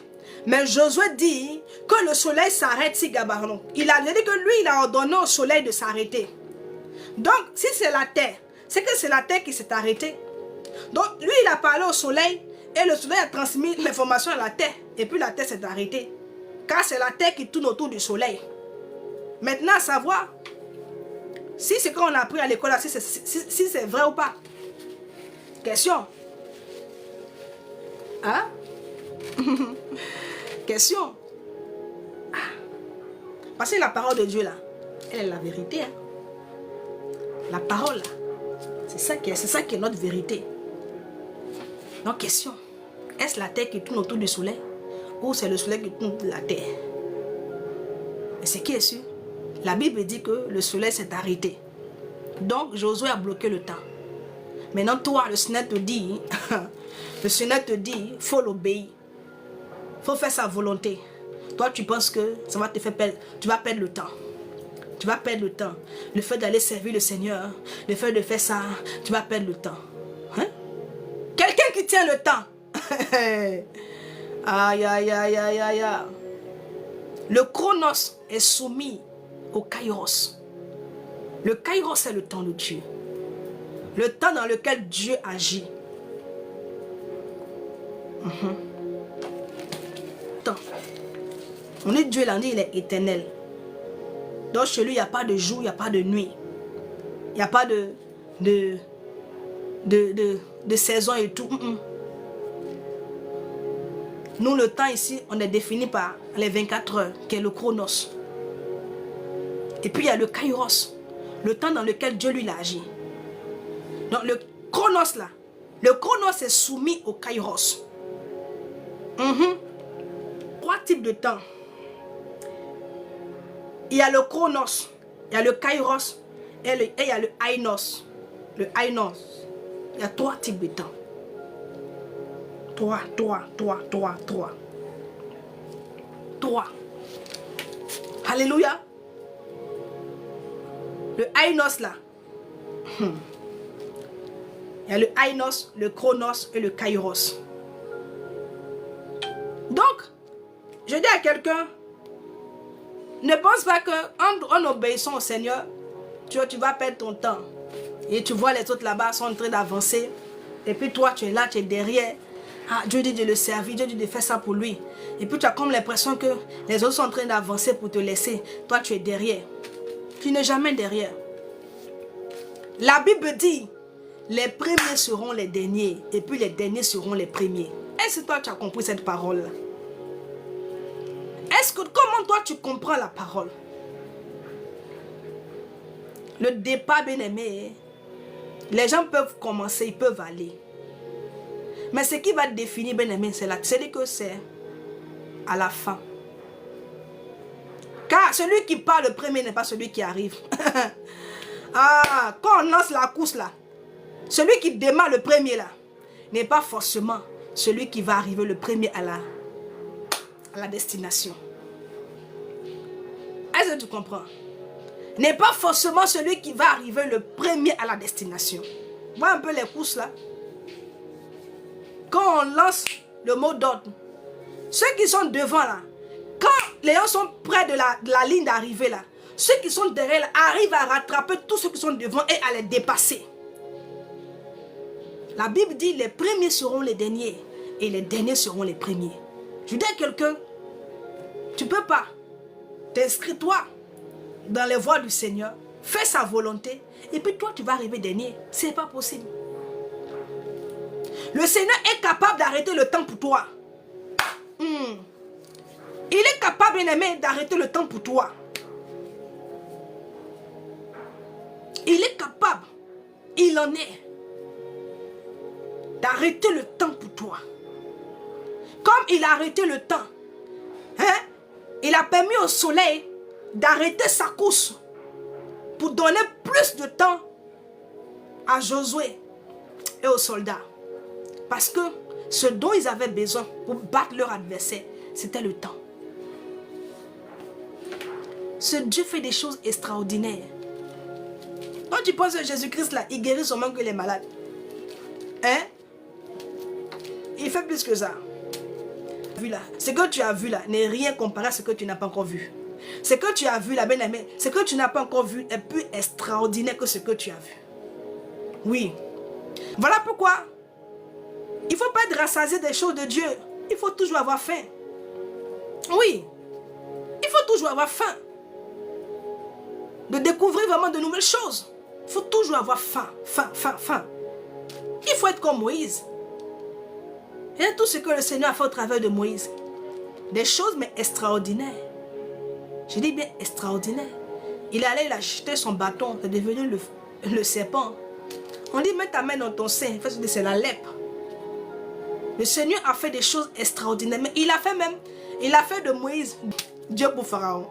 Mais Josué dit que le soleil s'arrête si Gabaron. Il a dit que lui, il a ordonné au soleil de s'arrêter. Donc, si c'est la terre, c'est que c'est la terre qui s'est arrêtée. Donc, lui, il a parlé au soleil et le soleil a transmis l'information à la terre. Et puis, la terre s'est arrêtée. Car c'est la terre qui tourne autour du soleil. Maintenant, à savoir, si c'est qu'on a appris à l'école, si c'est vrai ou pas. Question. Hein? Question. Parce que la parole de Dieu là, elle est la vérité. Hein? La parole là, c'est ça qui est notre vérité. Donc question. Est-ce la terre qui tourne autour du soleil? Ou c'est le soleil qui tourne autour de la terre? Mais c'est qui est sûr? La Bible dit que le soleil s'est arrêté. Donc Josué a bloqué le temps. Maintenant toi, le Seigneur te dit, il faut l'obéir. Il faut faire sa volonté. Toi, tu penses que ça va te faire perdre. Tu vas perdre le temps. Tu vas perdre le temps. Le fait d'aller servir le Seigneur, le fait de faire ça, tu vas perdre le temps. Hein? Quelqu'un qui tient le temps. Aïe, aïe, aïe, aïe, aïe. Le chronos est soumis au kairos. Le kairos, c'est le temps de Dieu. Le temps dans lequel Dieu agit. On est Dieu, là, il est éternel. Donc chez lui, il n'y a pas de jour, il n'y a pas de nuit. Il n'y a pas de saison et tout. Nous, le temps ici, on est défini par les 24 heures, qui est le chronos. Et puis il y a le kairos, le temps dans lequel Dieu lui agit. Donc le chronos là, le chronos est soumis au kairos. Trois types de temps. Il y a le chronos, il y a le kairos et il y a le ainos. Le ainos. Il y a trois types de temps. Trois. Alléluia. Le ainos là. Il y a le ainos, le chronos et le kairos. Donc, je dis à quelqu'un, ne pense pas qu'en obéissant au Seigneur, tu vas perdre ton temps. Et tu vois les autres là-bas sont en train d'avancer. Et puis toi, tu es là, tu es derrière. Ah, Dieu dit de le servir, Dieu dit de faire ça pour lui. Et puis tu as comme l'impression que les autres sont en train d'avancer pour te laisser. Toi, tu es derrière. Tu n'es jamais derrière. La Bible dit, les premiers seront les derniers. Et puis les derniers seront les premiers. Est-ce que toi, tu as compris cette parole-là? Comment toi, tu comprends la parole? Le départ, bien aimé, les gens peuvent commencer, ils peuvent aller. Mais ce qui va définir, bien aimé, c'est là. C'est que c'est à la fin. Car celui qui part le premier n'est pas celui qui arrive. Ah, quand on lance la course là, celui qui démarre le premier là, n'est pas forcément celui qui va arriver le premier à la destination. Est-ce que tu comprends? N'est pas forcément celui qui va arriver le premier à la destination. Vois un peu les courses là. Quand on lance le mot d'ordre, ceux qui sont devant là, quand les gens sont près de la ligne d'arrivée là, ceux qui sont derrière là, arrivent à rattraper tous ceux qui sont devant et à les dépasser. La Bible dit les premiers seront les derniers et les derniers seront les premiers. Je dis à quelqu'un, tu ne peux pas. Inscris-toi dans les voies du Seigneur, fais sa volonté et puis toi tu vas arriver dernier. Ce n'est pas possible. Le Seigneur est capable d'arrêter le temps pour toi. Il est capable, bien aimé, d'arrêter le temps pour toi. Il est capable, il en est, d'arrêter le temps pour toi. Comme il a arrêté le temps, hein, il a permis au soleil d'arrêter sa course pour donner plus de temps à Josué et aux soldats. Parce que ce dont ils avaient besoin pour battre leur adversaire, c'était le temps. Ce Dieu fait des choses extraordinaires. Quand tu penses que Jésus-Christ là, il guérit seulement que les malades. Hein? Il fait plus que ça. Ce que tu as vu là n'est rien comparé à ce que tu n'as pas encore vu. Ce que tu as vu là, bien aimé, ce que tu n'as pas encore vu est plus extraordinaire que ce que tu as vu. Oui. Voilà pourquoi il ne faut pas être rassasié des choses de Dieu. Il faut toujours avoir faim. Oui. Il faut toujours avoir faim. De découvrir vraiment de nouvelles choses. Il faut toujours avoir faim. Faim. Il faut être comme Moïse. Et tout ce que le Seigneur a fait au travers de Moïse. Des choses mais extraordinaires. Je dis bien extraordinaire. Il allait, il a jeté son bâton. C'est devenu le serpent. On dit mets ta main dans ton sein. C'est la lèpre. Le Seigneur a fait des choses extraordinaires. Mais il a fait de Moïse Dieu pour Pharaon.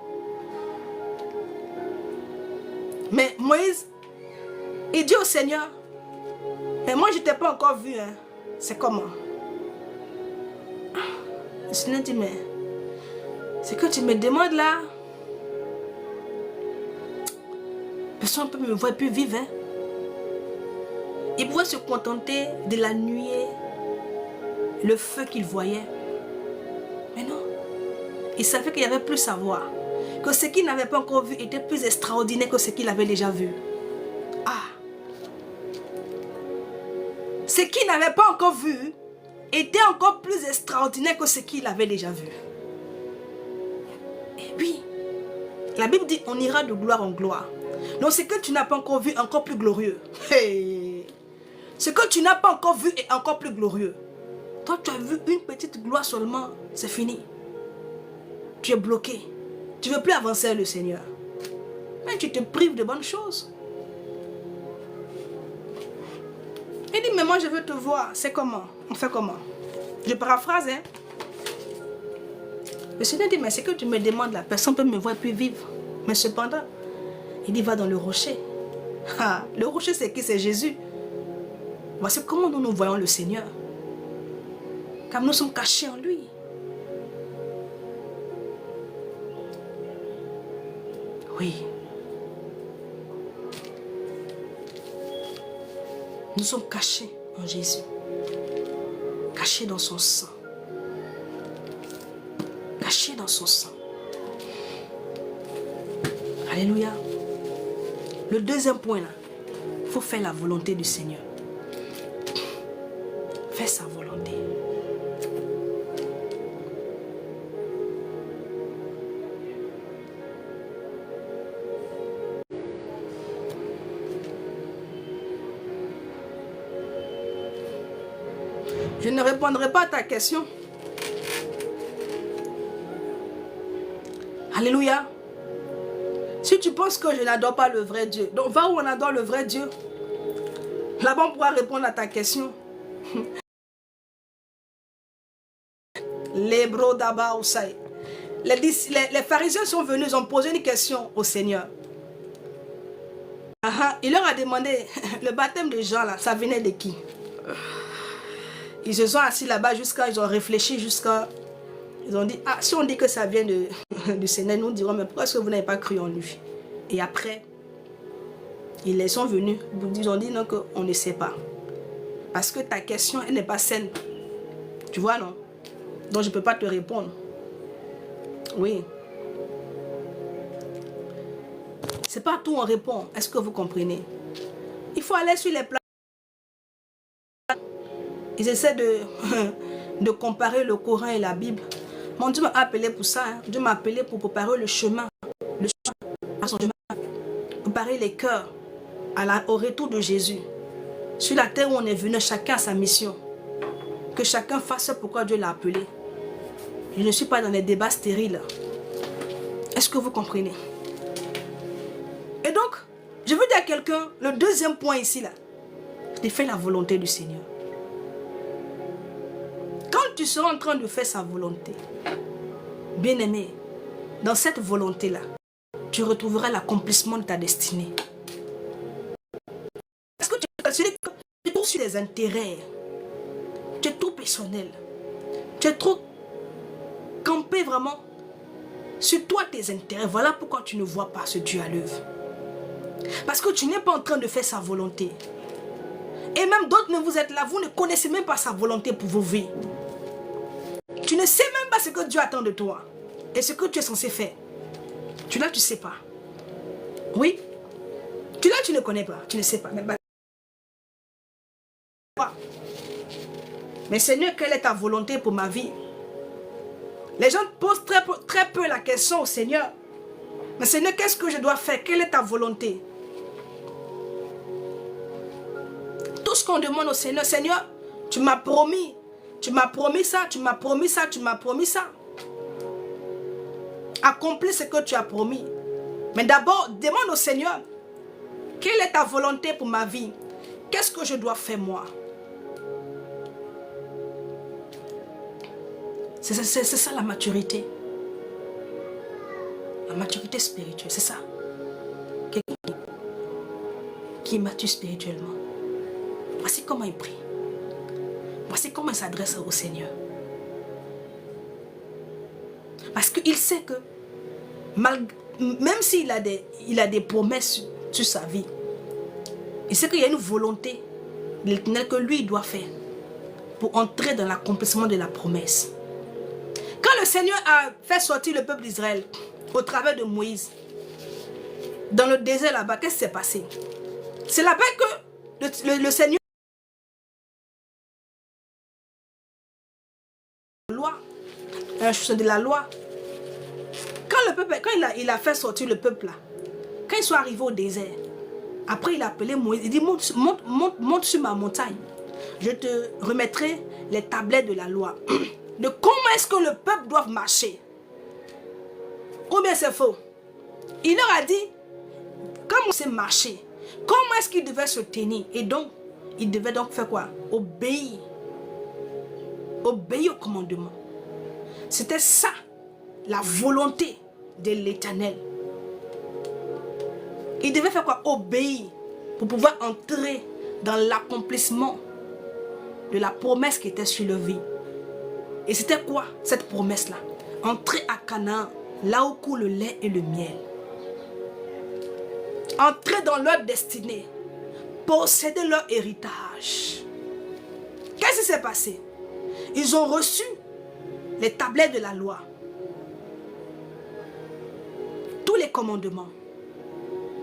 Mais Moïse, il dit au Seigneur, mais moi je ne t'ai pas encore vu. Hein. C'est comment? Le Seigneur dit, mais ce que tu me demandes là, personne ne peut me voir plus vivre. Hein. Il pouvait se contenter de la nuée, le feu qu'il voyait. Mais non, il savait qu'il y avait plus à voir. Que ce qu'il n'avait pas encore vu était plus extraordinaire que ce qu'il avait déjà vu. Ah! Ce qu'il n'avait pas encore vu était encore plus extraordinaire que ce qu'il avait déjà vu. Et oui, la Bible dit on ira de gloire en gloire. Donc ce que tu n'as pas encore vu est encore plus glorieux. Hey. Ce que tu n'as pas encore vu est encore plus glorieux. Toi tu as vu une petite gloire seulement, c'est fini. Tu es bloqué. Tu ne veux plus avancer le Seigneur. Mais tu te prives de bonnes choses. Il dit, mais moi je veux te voir. C'est comment? On fait comment? Je paraphrase, hein. Le Seigneur dit, mais ce que tu me demandes là, personne ne peut me voir et puis vivre. Mais cependant, il dit, va dans le rocher. Ah, le rocher c'est qui? C'est Jésus. Voici comment nous voyons le Seigneur. Car nous sommes cachés en lui. Oui. Nous sommes cachés en Jésus. Cachés dans son sang. Cachés dans son sang. Alléluia. Le deuxième point là, il faut faire la volonté du Seigneur. Fais sa volonté. Je ne répondrai pas à ta question. Alléluia. Si tu penses que je n'adore pas le vrai Dieu, donc va où on adore le vrai Dieu. Là-bas on pourra répondre à ta question. Les bros d'Abba Oussaï. Les pharisiens sont venus, ils ont posé une question au Seigneur. Il leur a demandé, le baptême de Jean là, ça venait de qui? Ils se sont assis là-bas ils ont réfléchi jusqu'à... Ils ont dit, ah, si on dit que ça vient du Seigneur, nous dirons, mais pourquoi est-ce que vous n'avez pas cru en lui? Et après, ils sont venus, ils ont dit non, qu'on ne sait pas. Parce que ta question, elle n'est pas saine. Tu vois, non? Donc je ne peux pas te répondre. Oui. C'est pas tout on répond. Est-ce que vous comprenez? Il faut aller sur les plans. Ils essaient de comparer le Coran et la Bible. Mon Dieu m'a appelé pour ça. Hein. Dieu m'a appelé pour préparer le chemin. À son chemin. Préparer les cœurs au retour de Jésus. Sur la terre où on est venu, chacun a sa mission. Que chacun fasse pourquoi Dieu l'a appelé. Je ne suis pas dans les débats stériles. Est-ce que vous comprenez? Et donc, je veux dire à quelqu'un, le deuxième point ici, là, de faire la volonté du Seigneur. Quand tu seras en train de faire sa volonté, bien-aimé, dans cette volonté-là, tu retrouveras l'accomplissement de ta destinée. Est-ce que tu es trop sur les intérêts? Tu es trop personnel. Tu es trop campé vraiment sur toi, tes intérêts. Voilà pourquoi tu ne vois pas ce Dieu à l'œuvre. Parce que tu n'es pas en train de faire sa volonté. Et même d'autres ne vous êtes là, vous ne connaissez même pas sa volonté pour vos vies. Tu ne sais même pas ce que Dieu attend de toi. Et ce que tu es censé faire. Tu ne sais pas. Oui. Tu ne connais pas. Tu ne sais pas. Mais Seigneur, quelle est ta volonté pour ma vie? Les gens posent très peu la question au Seigneur. Mais Seigneur, qu'est-ce que je dois faire? Quelle est ta volonté? Tout ce qu'on demande au Seigneur, Seigneur, tu m'as promis ça, tu m'as promis ça, tu m'as promis ça. Accomplis ce que tu as promis. Mais d'abord, demande au Seigneur, quelle est ta volonté pour ma vie? Qu'est-ce que je dois faire moi? C'est ça la maturité. La maturité spirituelle, c'est ça. Quelqu'un qui est mature spirituellement. Voici comment il prie. Voici comment il s'adresse au Seigneur. Parce qu'il sait que, même s'il a des promesses sur sa vie, il sait qu'il y a une volonté de l'Éternel que lui doit faire pour entrer dans l'accomplissement de la promesse. Quand le Seigneur a fait sortir le peuple d'Israël au travers de Moïse, dans le désert là-bas, qu'est-ce qui s'est passé? C'est là-bas que le Seigneur de la loi. Quand il a fait sortir le peuple là, quand ils sont arrivés au désert, après il a appelé Moïse, il dit monte sur ma montagne, je te remettrai les tablettes de la loi, de comment est-ce que le peuple doit marcher. Ou bien c'est faux? Il leur a dit comment c'est marcher, comment est-ce qu'il devait se tenir, et donc il devait donc faire quoi? Obéir au commandement. C'était ça, la volonté de l'Éternel. Il devait faire quoi? Obéir pour pouvoir entrer dans l'accomplissement de la promesse qui était sur leur vie. Et c'était quoi cette promesse-là? Entrer à Canaan, là où coule le lait et le miel. Entrer dans leur destinée, posséder leur héritage. Qu'est-ce qui s'est passé? Ils ont reçu les tablettes de la loi, tous les commandements.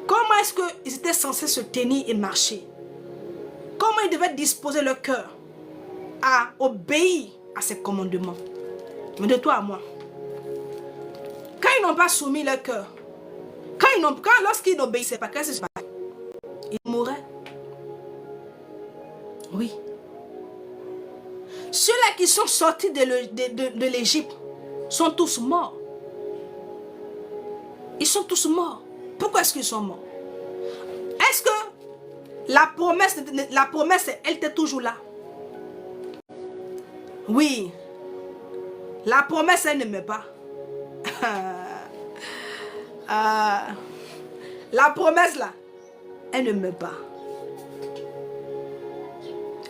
Comment est-ce qu'ils étaient censés se tenir et marcher? Comment ils devaient disposer leur cœur à obéir à ces commandements? Mais de toi à moi, quand ils n'ont pas soumis leur cœur, lorsqu'ils n'obéissaient pas, qu'est-ce qui se passait? Ils mouraient. Oui. Ceux-là qui sont sortis de l'Égypte sont tous morts. Ils sont tous morts. Pourquoi est-ce qu'ils sont morts? Est-ce que la promesse, elle était toujours là? Oui. La promesse, elle ne meurt pas. La promesse là, elle ne meurt pas.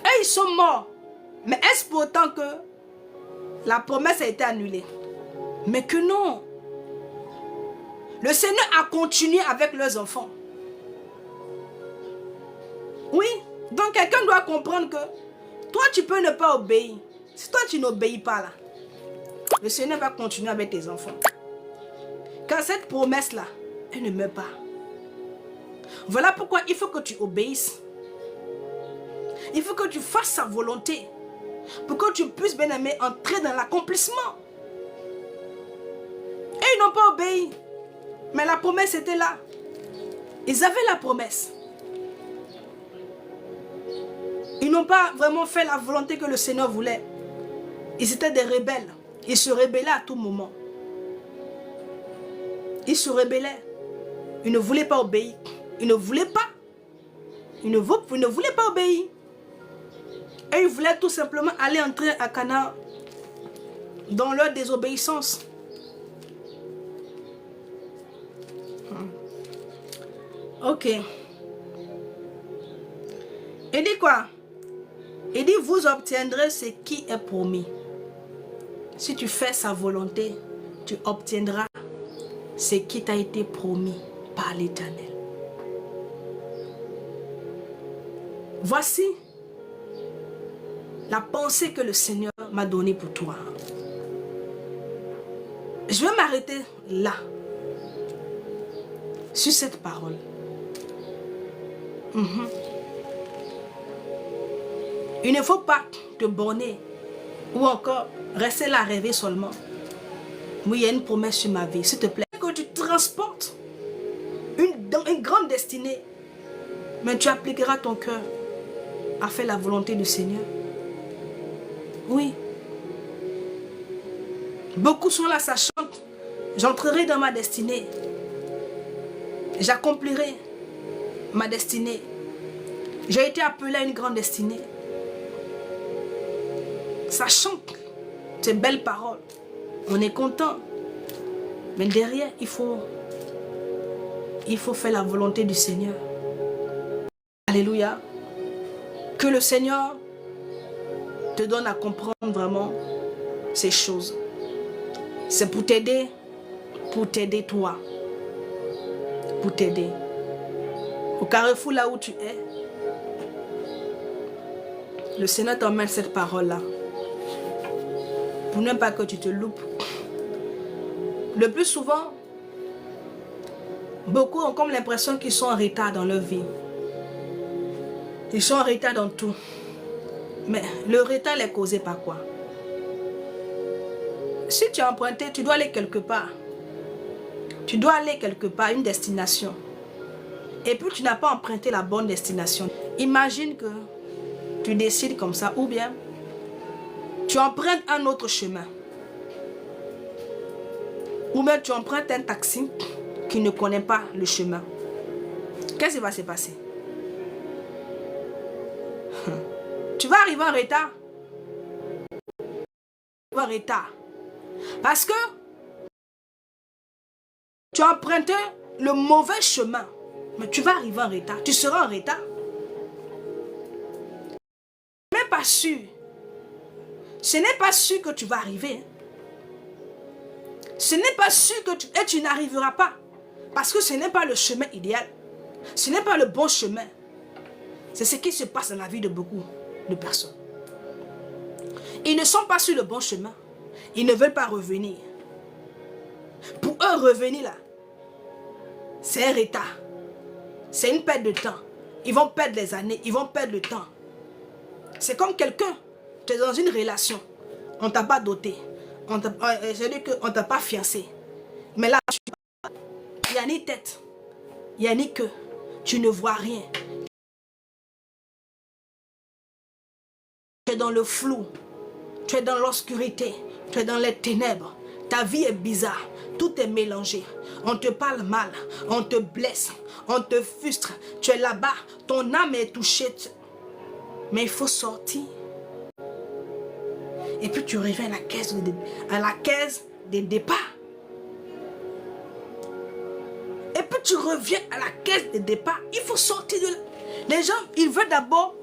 Et ils sont morts. Mais est-ce pour autant que la promesse a été annulée? Mais que non. Le Seigneur a continué avec leurs enfants. Oui, donc quelqu'un doit comprendre que toi tu peux ne pas obéir. Si toi tu n'obéis pas là, le Seigneur va continuer avec tes enfants. Car cette promesse là, elle ne meurt pas. Voilà pourquoi il faut que tu obéisses. Il faut que tu fasses sa volonté. Pour que tu puisses, bien aimé, entrer dans l'accomplissement. Et ils n'ont pas obéi. Mais la promesse était là. Ils avaient la promesse. Ils n'ont pas vraiment fait la volonté que le Seigneur voulait. Ils étaient des rebelles. Ils se rebellaient à tout moment. Ils se rebellaient. Ils ne voulaient pas obéir. Ils ne voulaient pas. Ils ne voulaient pas obéir. Et ils voulaient tout simplement aller entrer à Canaan dans leur désobéissance. Ok. Il dit quoi? Il dit vous obtiendrez ce qui est promis. Si tu fais sa volonté, tu obtiendras ce qui t'a été promis par l'Éternel. Voici la pensée que le Seigneur m'a donnée pour toi. Je vais m'arrêter là, sur cette parole. Il ne faut pas te borner ou encore rester là à rêver seulement. Oui, il y a une promesse sur ma vie, s'il te plaît. Que tu transportes dans une grande destinée, mais tu appliqueras ton cœur à faire la volonté du Seigneur. Oui. Beaucoup sont là, ça chante. J'entrerai dans ma destinée. J'accomplirai ma destinée. J'ai été appelé à une grande destinée. Ça chante. Ces belles paroles. On est content. Mais derrière, il faut faire la volonté du Seigneur. Alléluia. Que le Seigneur te donne à comprendre vraiment ces choses. C'est pour t'aider toi. Pour t'aider. Au carrefour là où tu es, le Seigneur t'emmène cette parole-là. Pour ne pas que tu te loupes. Le plus souvent, beaucoup ont comme l'impression qu'ils sont en retard dans leur vie. Ils sont en retard dans tout. Mais le retard est causé par quoi? Si tu as emprunté, tu dois aller quelque part. Tu dois aller quelque part, une destination. Et puis tu n'as pas emprunté la bonne destination. Imagine que tu décides comme ça, ou bien tu empruntes un autre chemin. Ou bien tu empruntes un taxi qui ne connaît pas le chemin. Qu'est-ce qui va se passer? Tu vas arriver en retard. En retard. Parce que tu as emprunté le mauvais chemin. Mais tu vas arriver en retard. Tu seras en retard. Ce n'est pas sûr. Ce n'est pas sûr que tu vas arriver. Ce n'est pas sûr que tu n'arriveras pas. Parce que ce n'est pas le chemin idéal. Ce n'est pas le bon chemin. C'est ce qui se passe dans la vie de beaucoup de personnes. Ils ne sont pas sur le bon chemin. Ils ne veulent pas revenir. Pour eux, revenir là, c'est un retard. C'est une perte de temps. Ils vont perdre les années. Ils vont perdre le temps. C'est comme quelqu'un, tu es dans une relation. On ne t'a pas doté. C'est-à-dire qu'on ne t'a pas fiancé. Mais là, il n'y a ni tête. Il n'y a ni queue. Tu ne vois rien. Tu es dans le flou. Tu es dans l'obscurité. Tu es dans les ténèbres. Ta vie est bizarre. Tout est mélangé. On te parle mal. On te blesse. On te frustre. Tu es là-bas. Ton âme est touchée. Mais il faut sortir. Et puis tu reviens à la caisse des départs. Et puis tu reviens à la caisse des départs. Il faut sortir de là. Les gens, ils veulent d'abord,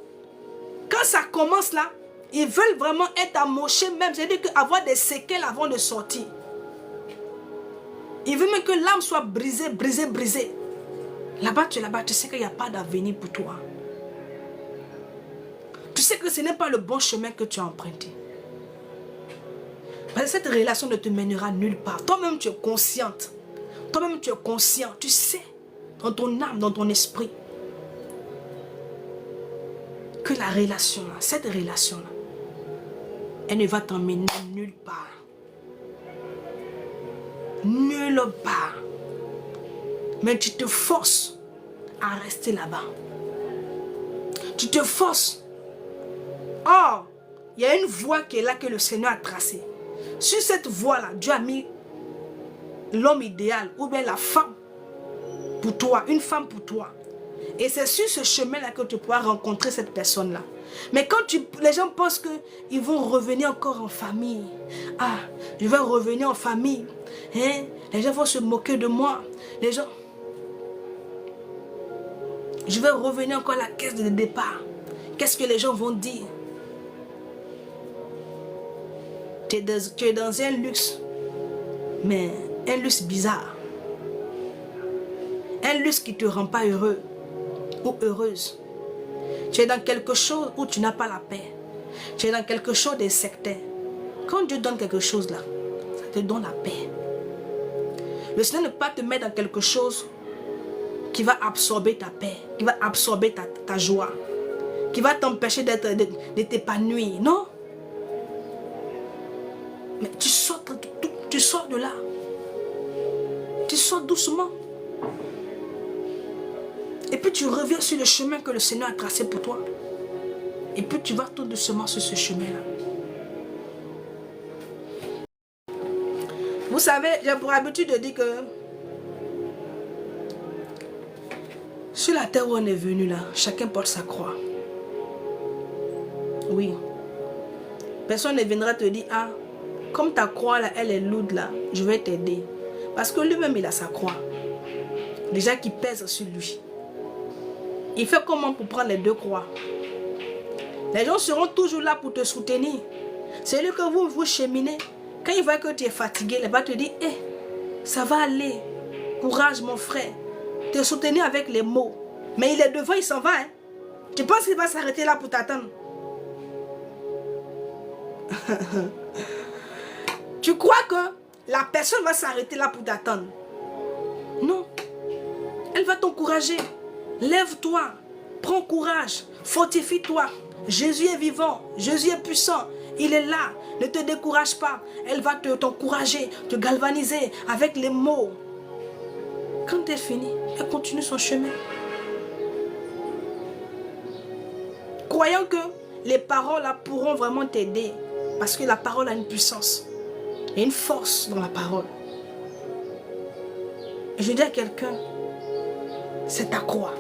quand ça commence là, ils veulent vraiment être amochés même. C'est-à-dire avoir des séquelles avant de sortir. Ils veulent même que l'âme soit brisée, brisée, brisée. Là-bas, tu sais qu'il n'y a pas d'avenir pour toi. Tu sais que ce n'est pas le bon chemin que tu as emprunté. Parce que cette relation ne te mènera nulle part. Toi-même, tu es consciente. Toi-même, tu es conscient. Tu sais, dans ton âme, dans ton esprit, que la relation, là, cette relation-là, elle ne va t'emmener nulle part. Nulle part. Mais tu te forces à rester là-bas. Tu te forces. Or, il y a une voie qui est là que le Seigneur a tracée. Sur cette voie-là, Dieu a mis l'homme idéal ou bien la femme pour toi, une femme pour toi. Et c'est sur ce chemin-là que tu pourras rencontrer cette personne-là. Mais quand les gens pensent qu'ils vont revenir encore en famille. Ah, je vais revenir en famille. Hein? Les gens vont se moquer de moi. Les gens... Je vais revenir encore à la caisse de départ. Qu'est-ce que les gens vont dire? Tu es dans un luxe. Mais un luxe bizarre. Un luxe qui ne te rend pas heureux ou heureuse. Tu es dans quelque chose où tu n'as pas la paix. Tu es dans quelque chose d'insectaire. Quand Dieu donne quelque chose là, ça te donne la paix. Le Seigneur ne peut pas te mettre dans quelque chose qui va absorber ta paix, qui va absorber ta joie, qui va t'empêcher de t'épanouir. Non. Mais tu sors de là. Tu sors doucement. Et puis tu reviens sur le chemin que le Seigneur a tracé pour toi. Et puis tu vas tout doucement sur ce chemin-là. Vous savez, j'ai pour habitude de dire que sur la terre où on est venu là, chacun porte sa croix. Oui. Personne ne viendra te dire, ah, comme ta croix là, elle est lourde là, je vais t'aider. Parce que lui-même, il a sa croix. Déjà qui pèse sur lui. Il fait comment pour prendre les deux croix? Les gens seront toujours là pour te soutenir. C'est lui que vous cheminez. Quand il voit que tu es fatigué, il va te dire, eh, ça va aller. Courage mon frère. Te soutenir avec les mots. Mais il est devant, il s'en va. Hein? Tu penses qu'il va s'arrêter là pour t'attendre? Tu crois que la personne va s'arrêter là pour t'attendre? Non. Elle va t'encourager. Lève-toi. Prends courage. Fortifie-toi. Jésus est vivant. Jésus est puissant. Il est là. Ne te décourage pas. Elle va t'encourager, te galvaniser avec les mots. Quand elle finit, elle continue son chemin. Croyant que les paroles là pourront vraiment t'aider. Parce que la parole a une puissance. Il y a une force dans la parole. Et je dis à quelqu'un, c'est ta croix.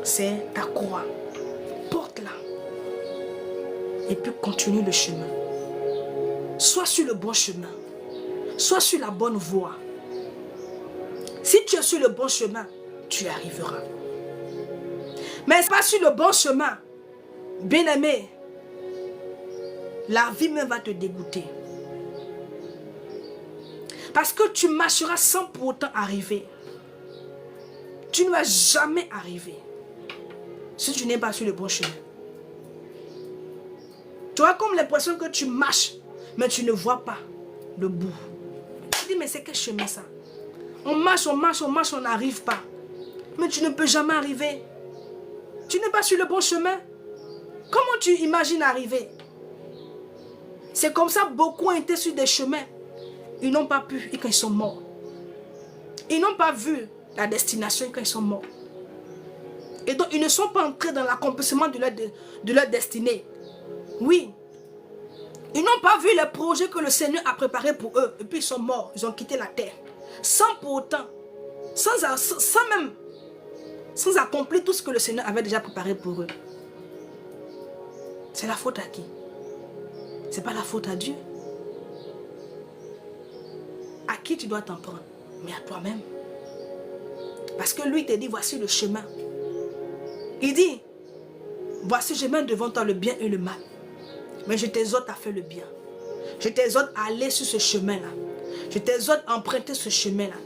C'est ta croix. Porte-la. Et puis continue le chemin. Sois sur le bon chemin. Sois sur la bonne voie. Si tu es sur le bon chemin, tu y arriveras. Mais pas sur le bon chemin, bien-aimé, la vie même va te dégoûter. Parce que tu marcheras sans pour autant arriver. Tu ne vas jamais arriver si tu n'es pas sur le bon chemin. Tu as comme l'impression que tu marches, mais tu ne vois pas le bout. Tu dis, mais c'est quel chemin ça? On marche, on marche, on marche, on n'arrive pas. Mais tu ne peux jamais arriver. Tu n'es pas sur le bon chemin. Comment tu imagines arriver? C'est comme ça, beaucoup ont été sur des chemins. Ils n'ont pas pu et quand ils sont morts. Ils n'ont pas vu la destination quand ils sont morts. Et donc, ils ne sont pas entrés dans l'accomplissement de leur destinée. Oui. Ils n'ont pas vu les projets que le Seigneur a préparés pour eux. Et puis, ils sont morts. Ils ont quitté la terre. Sans pour autant, sans accomplir tout ce que le Seigneur avait déjà préparé pour eux. C'est la faute à qui? Ce n'est pas la faute à Dieu. À qui tu dois t'en prendre? Mais à toi-même. Parce que lui te dit, voici le chemin. Il dit, voici je mets devant toi le bien et le mal. Mais je t'exhorte à faire le bien. Je t'exhorte à aller sur ce chemin-là. Je t'exhorte à emprunter ce chemin-là.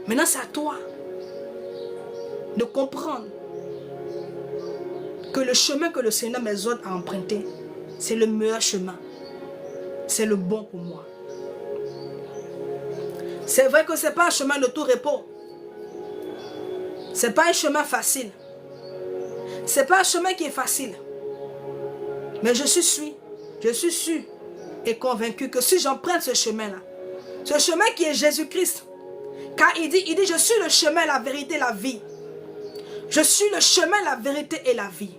Maintenant, c'est à toi de comprendre que le chemin que le Seigneur m'exhorte à emprunter, c'est le meilleur chemin. C'est le bon pour moi. C'est vrai que ce n'est pas un chemin de tout repos. Ce n'est pas un chemin facile. Ce n'est pas un chemin qui est facile. Mais je suis sûr et convaincu que si j'emprunte ce chemin-là, ce chemin qui est Jésus-Christ, car il dit, je suis le chemin, la vérité, la vie. Je suis le chemin, la vérité et la vie.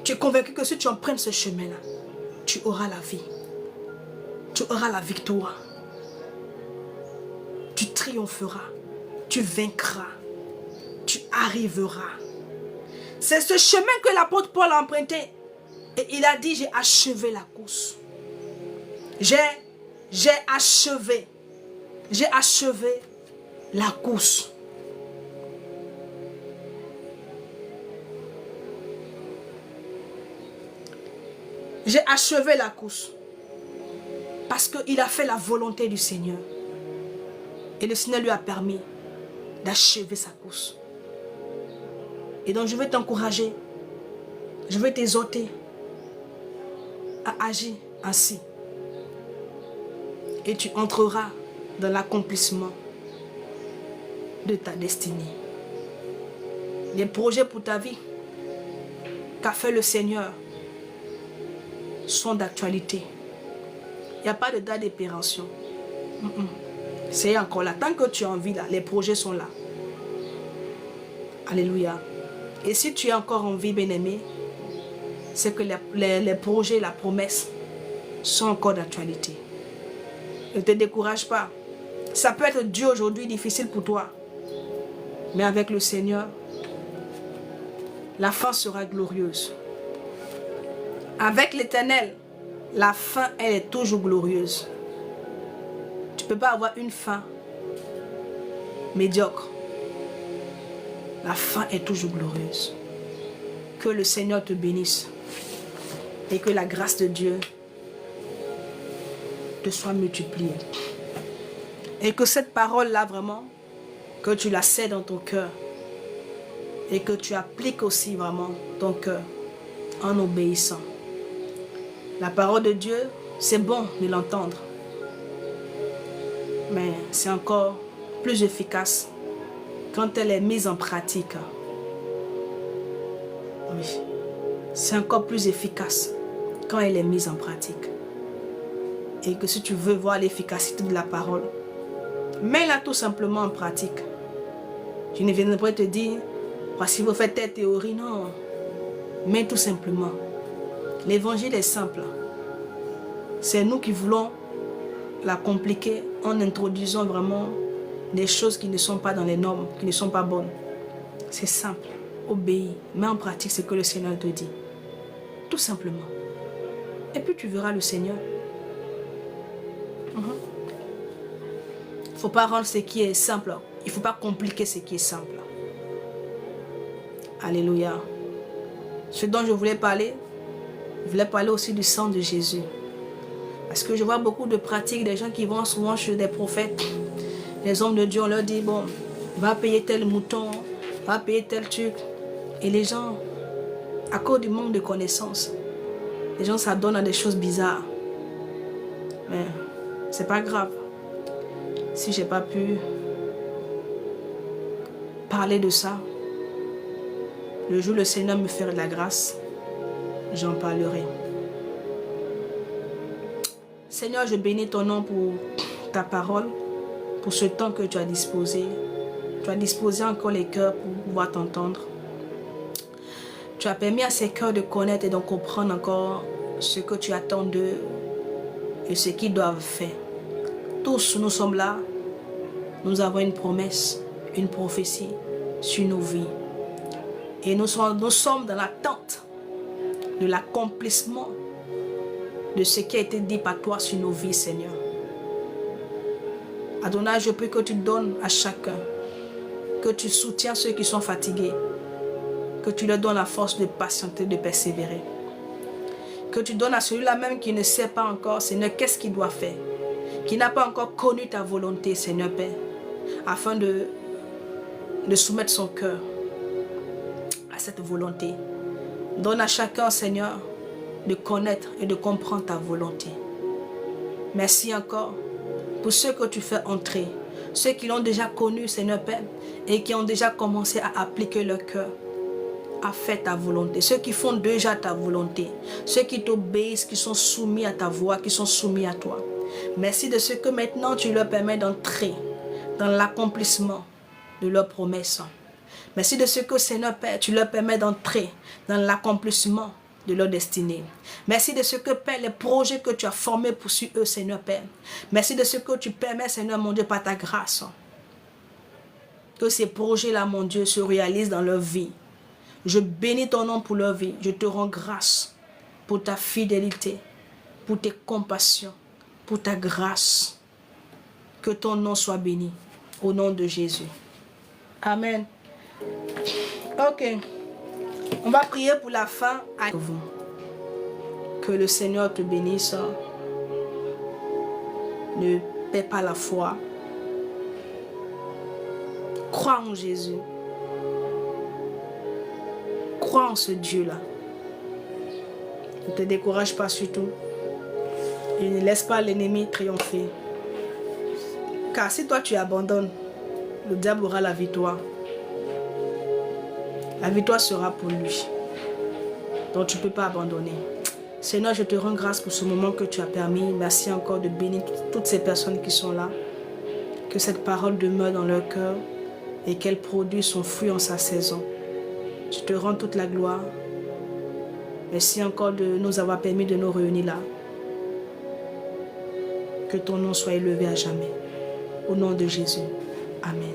Tu es convaincu que si tu empruntes ce chemin-là, tu auras la vie. Tu auras la victoire. Tu triompheras. Tu vaincras. Tu arriveras. C'est ce chemin que l'apôtre Paul a emprunté. Et il a dit, j'ai achevé la course. J'ai achevé. J'ai achevé la course. J'ai achevé la course. Parce qu'il a fait la volonté du Seigneur. Et le Seigneur lui a permis d'achever sa course. Et donc je vais t'encourager. Je vais t'exhorter à agir ainsi. Et tu entreras dans l'accomplissement de ta destinée. Les projets pour ta vie qu'a fait le Seigneur sont d'actualité. Il n'y a pas de date d'expiration. C'est encore là. Tant que tu as envie là, les projets sont là. Alléluia. Et si tu es encore en vie, bien-aimé, c'est que les projets, la promesse sont encore d'actualité. Ne te décourage pas. Ça peut être dur aujourd'hui, difficile pour toi. Mais avec le Seigneur, la fin sera glorieuse. Avec l'Éternel, la fin, elle est toujours glorieuse. Tu ne peux pas avoir une fin médiocre. La fin est toujours glorieuse. Que le Seigneur te bénisse. Et que la grâce de Dieu te soit multipliée. Et que cette parole-là, vraiment, que tu la sais dans ton cœur. Et que tu appliques aussi vraiment ton cœur en obéissant. La parole de Dieu, c'est bon de l'entendre. Mais c'est encore plus efficace quand elle est mise en pratique. Oui, c'est encore plus efficace quand elle est mise en pratique. Et que si tu veux voir l'efficacité de la parole, mets-la tout simplement en pratique. Je ne viendrai pas te dire, voici vous faites telle théorie, non. Mais tout simplement, l'évangile est simple. C'est nous qui voulons la compliquer en introduisant vraiment des choses qui ne sont pas dans les normes, qui ne sont pas bonnes. C'est simple, obéis, mets en pratique ce que le Seigneur te dit. Tout simplement. Et puis tu verras le Seigneur. Il ne faut pas rendre ce qui est simple. Il ne faut pas compliquer ce qui est simple. Alléluia. Ce dont je voulais parler aussi du sang de Jésus. Parce que je vois beaucoup de pratiques, des gens qui vont souvent chez des prophètes. Les hommes de Dieu, on leur dit, bon, va payer tel mouton, va payer tel truc. Et les gens, à cause du manque de connaissances, les gens s'adonnent à des choses bizarres. Mais c'est pas grave. Si j'ai pas pu parler de ça, le jour où le Seigneur me fera de la grâce, j'en parlerai. Seigneur, je bénis ton nom pour ta parole, pour ce temps que tu as disposé. Tu as disposé encore les cœurs pour pouvoir t'entendre. Tu as permis à ces cœurs de connaître et de comprendre encore ce que tu attends d'eux et ce qu'ils doivent faire. Tous, nous sommes là. Nous avons une promesse, une prophétie sur nos vies. Et nous sommes dans l'attente de l'accomplissement de ce qui a été dit par toi sur nos vies, Seigneur. Adonai, je prie que tu donnes à chacun, que tu soutiens ceux qui sont fatigués, que tu leur donnes la force de patienter, de persévérer. Que tu donnes à celui-là même qui ne sait pas encore, Seigneur, qu'est-ce qu'il doit faire, qui n'a pas encore connu ta volonté, Seigneur Père, afin de soumettre son cœur à cette volonté. Donne à chacun, Seigneur, de connaître et de comprendre ta volonté. Merci encore pour ceux que tu fais entrer, ceux qui l'ont déjà connu, Seigneur Père, et qui ont déjà commencé à appliquer leur cœur à faire ta volonté, ceux qui font déjà ta volonté, ceux qui t'obéissent, qui sont soumis à ta voix, qui sont soumis à toi. Merci de ce que maintenant tu leur permets d'entrer dans l'accomplissement de leurs promesses. Merci de ce que, Seigneur Père, tu leur permets d'entrer dans l'accomplissement de leur destinée. Merci de ce que, Père, les projets que tu as formés pour eux, Seigneur Père. Merci de ce que tu permets, Seigneur mon Dieu, par ta grâce. Que ces projets-là, mon Dieu, se réalisent dans leur vie. Je bénis ton nom pour leur vie. Je te rends grâce pour ta fidélité, pour tes compassions, pour ta grâce. Que ton nom soit béni. Au nom de Jésus. Amen. Ok. On va prier pour la fin. Que le Seigneur te bénisse. Ne perds pas la foi. Crois en Jésus. Crois en ce Dieu-là. Ne te décourage pas surtout. Et ne laisse pas l'ennemi triompher. Car si toi tu abandonnes, le diable aura la victoire. La victoire sera pour lui. Donc tu ne peux pas abandonner. Seigneur, je te rends grâce pour ce moment que tu as permis. Merci encore de bénir toutes ces personnes qui sont là. Que cette parole demeure dans leur cœur et qu'elle produise son fruit en sa saison. Je te rends toute la gloire. Merci encore de nous avoir permis de nous réunir là. Que ton nom soit élevé à jamais. Au nom de Jésus. Amen.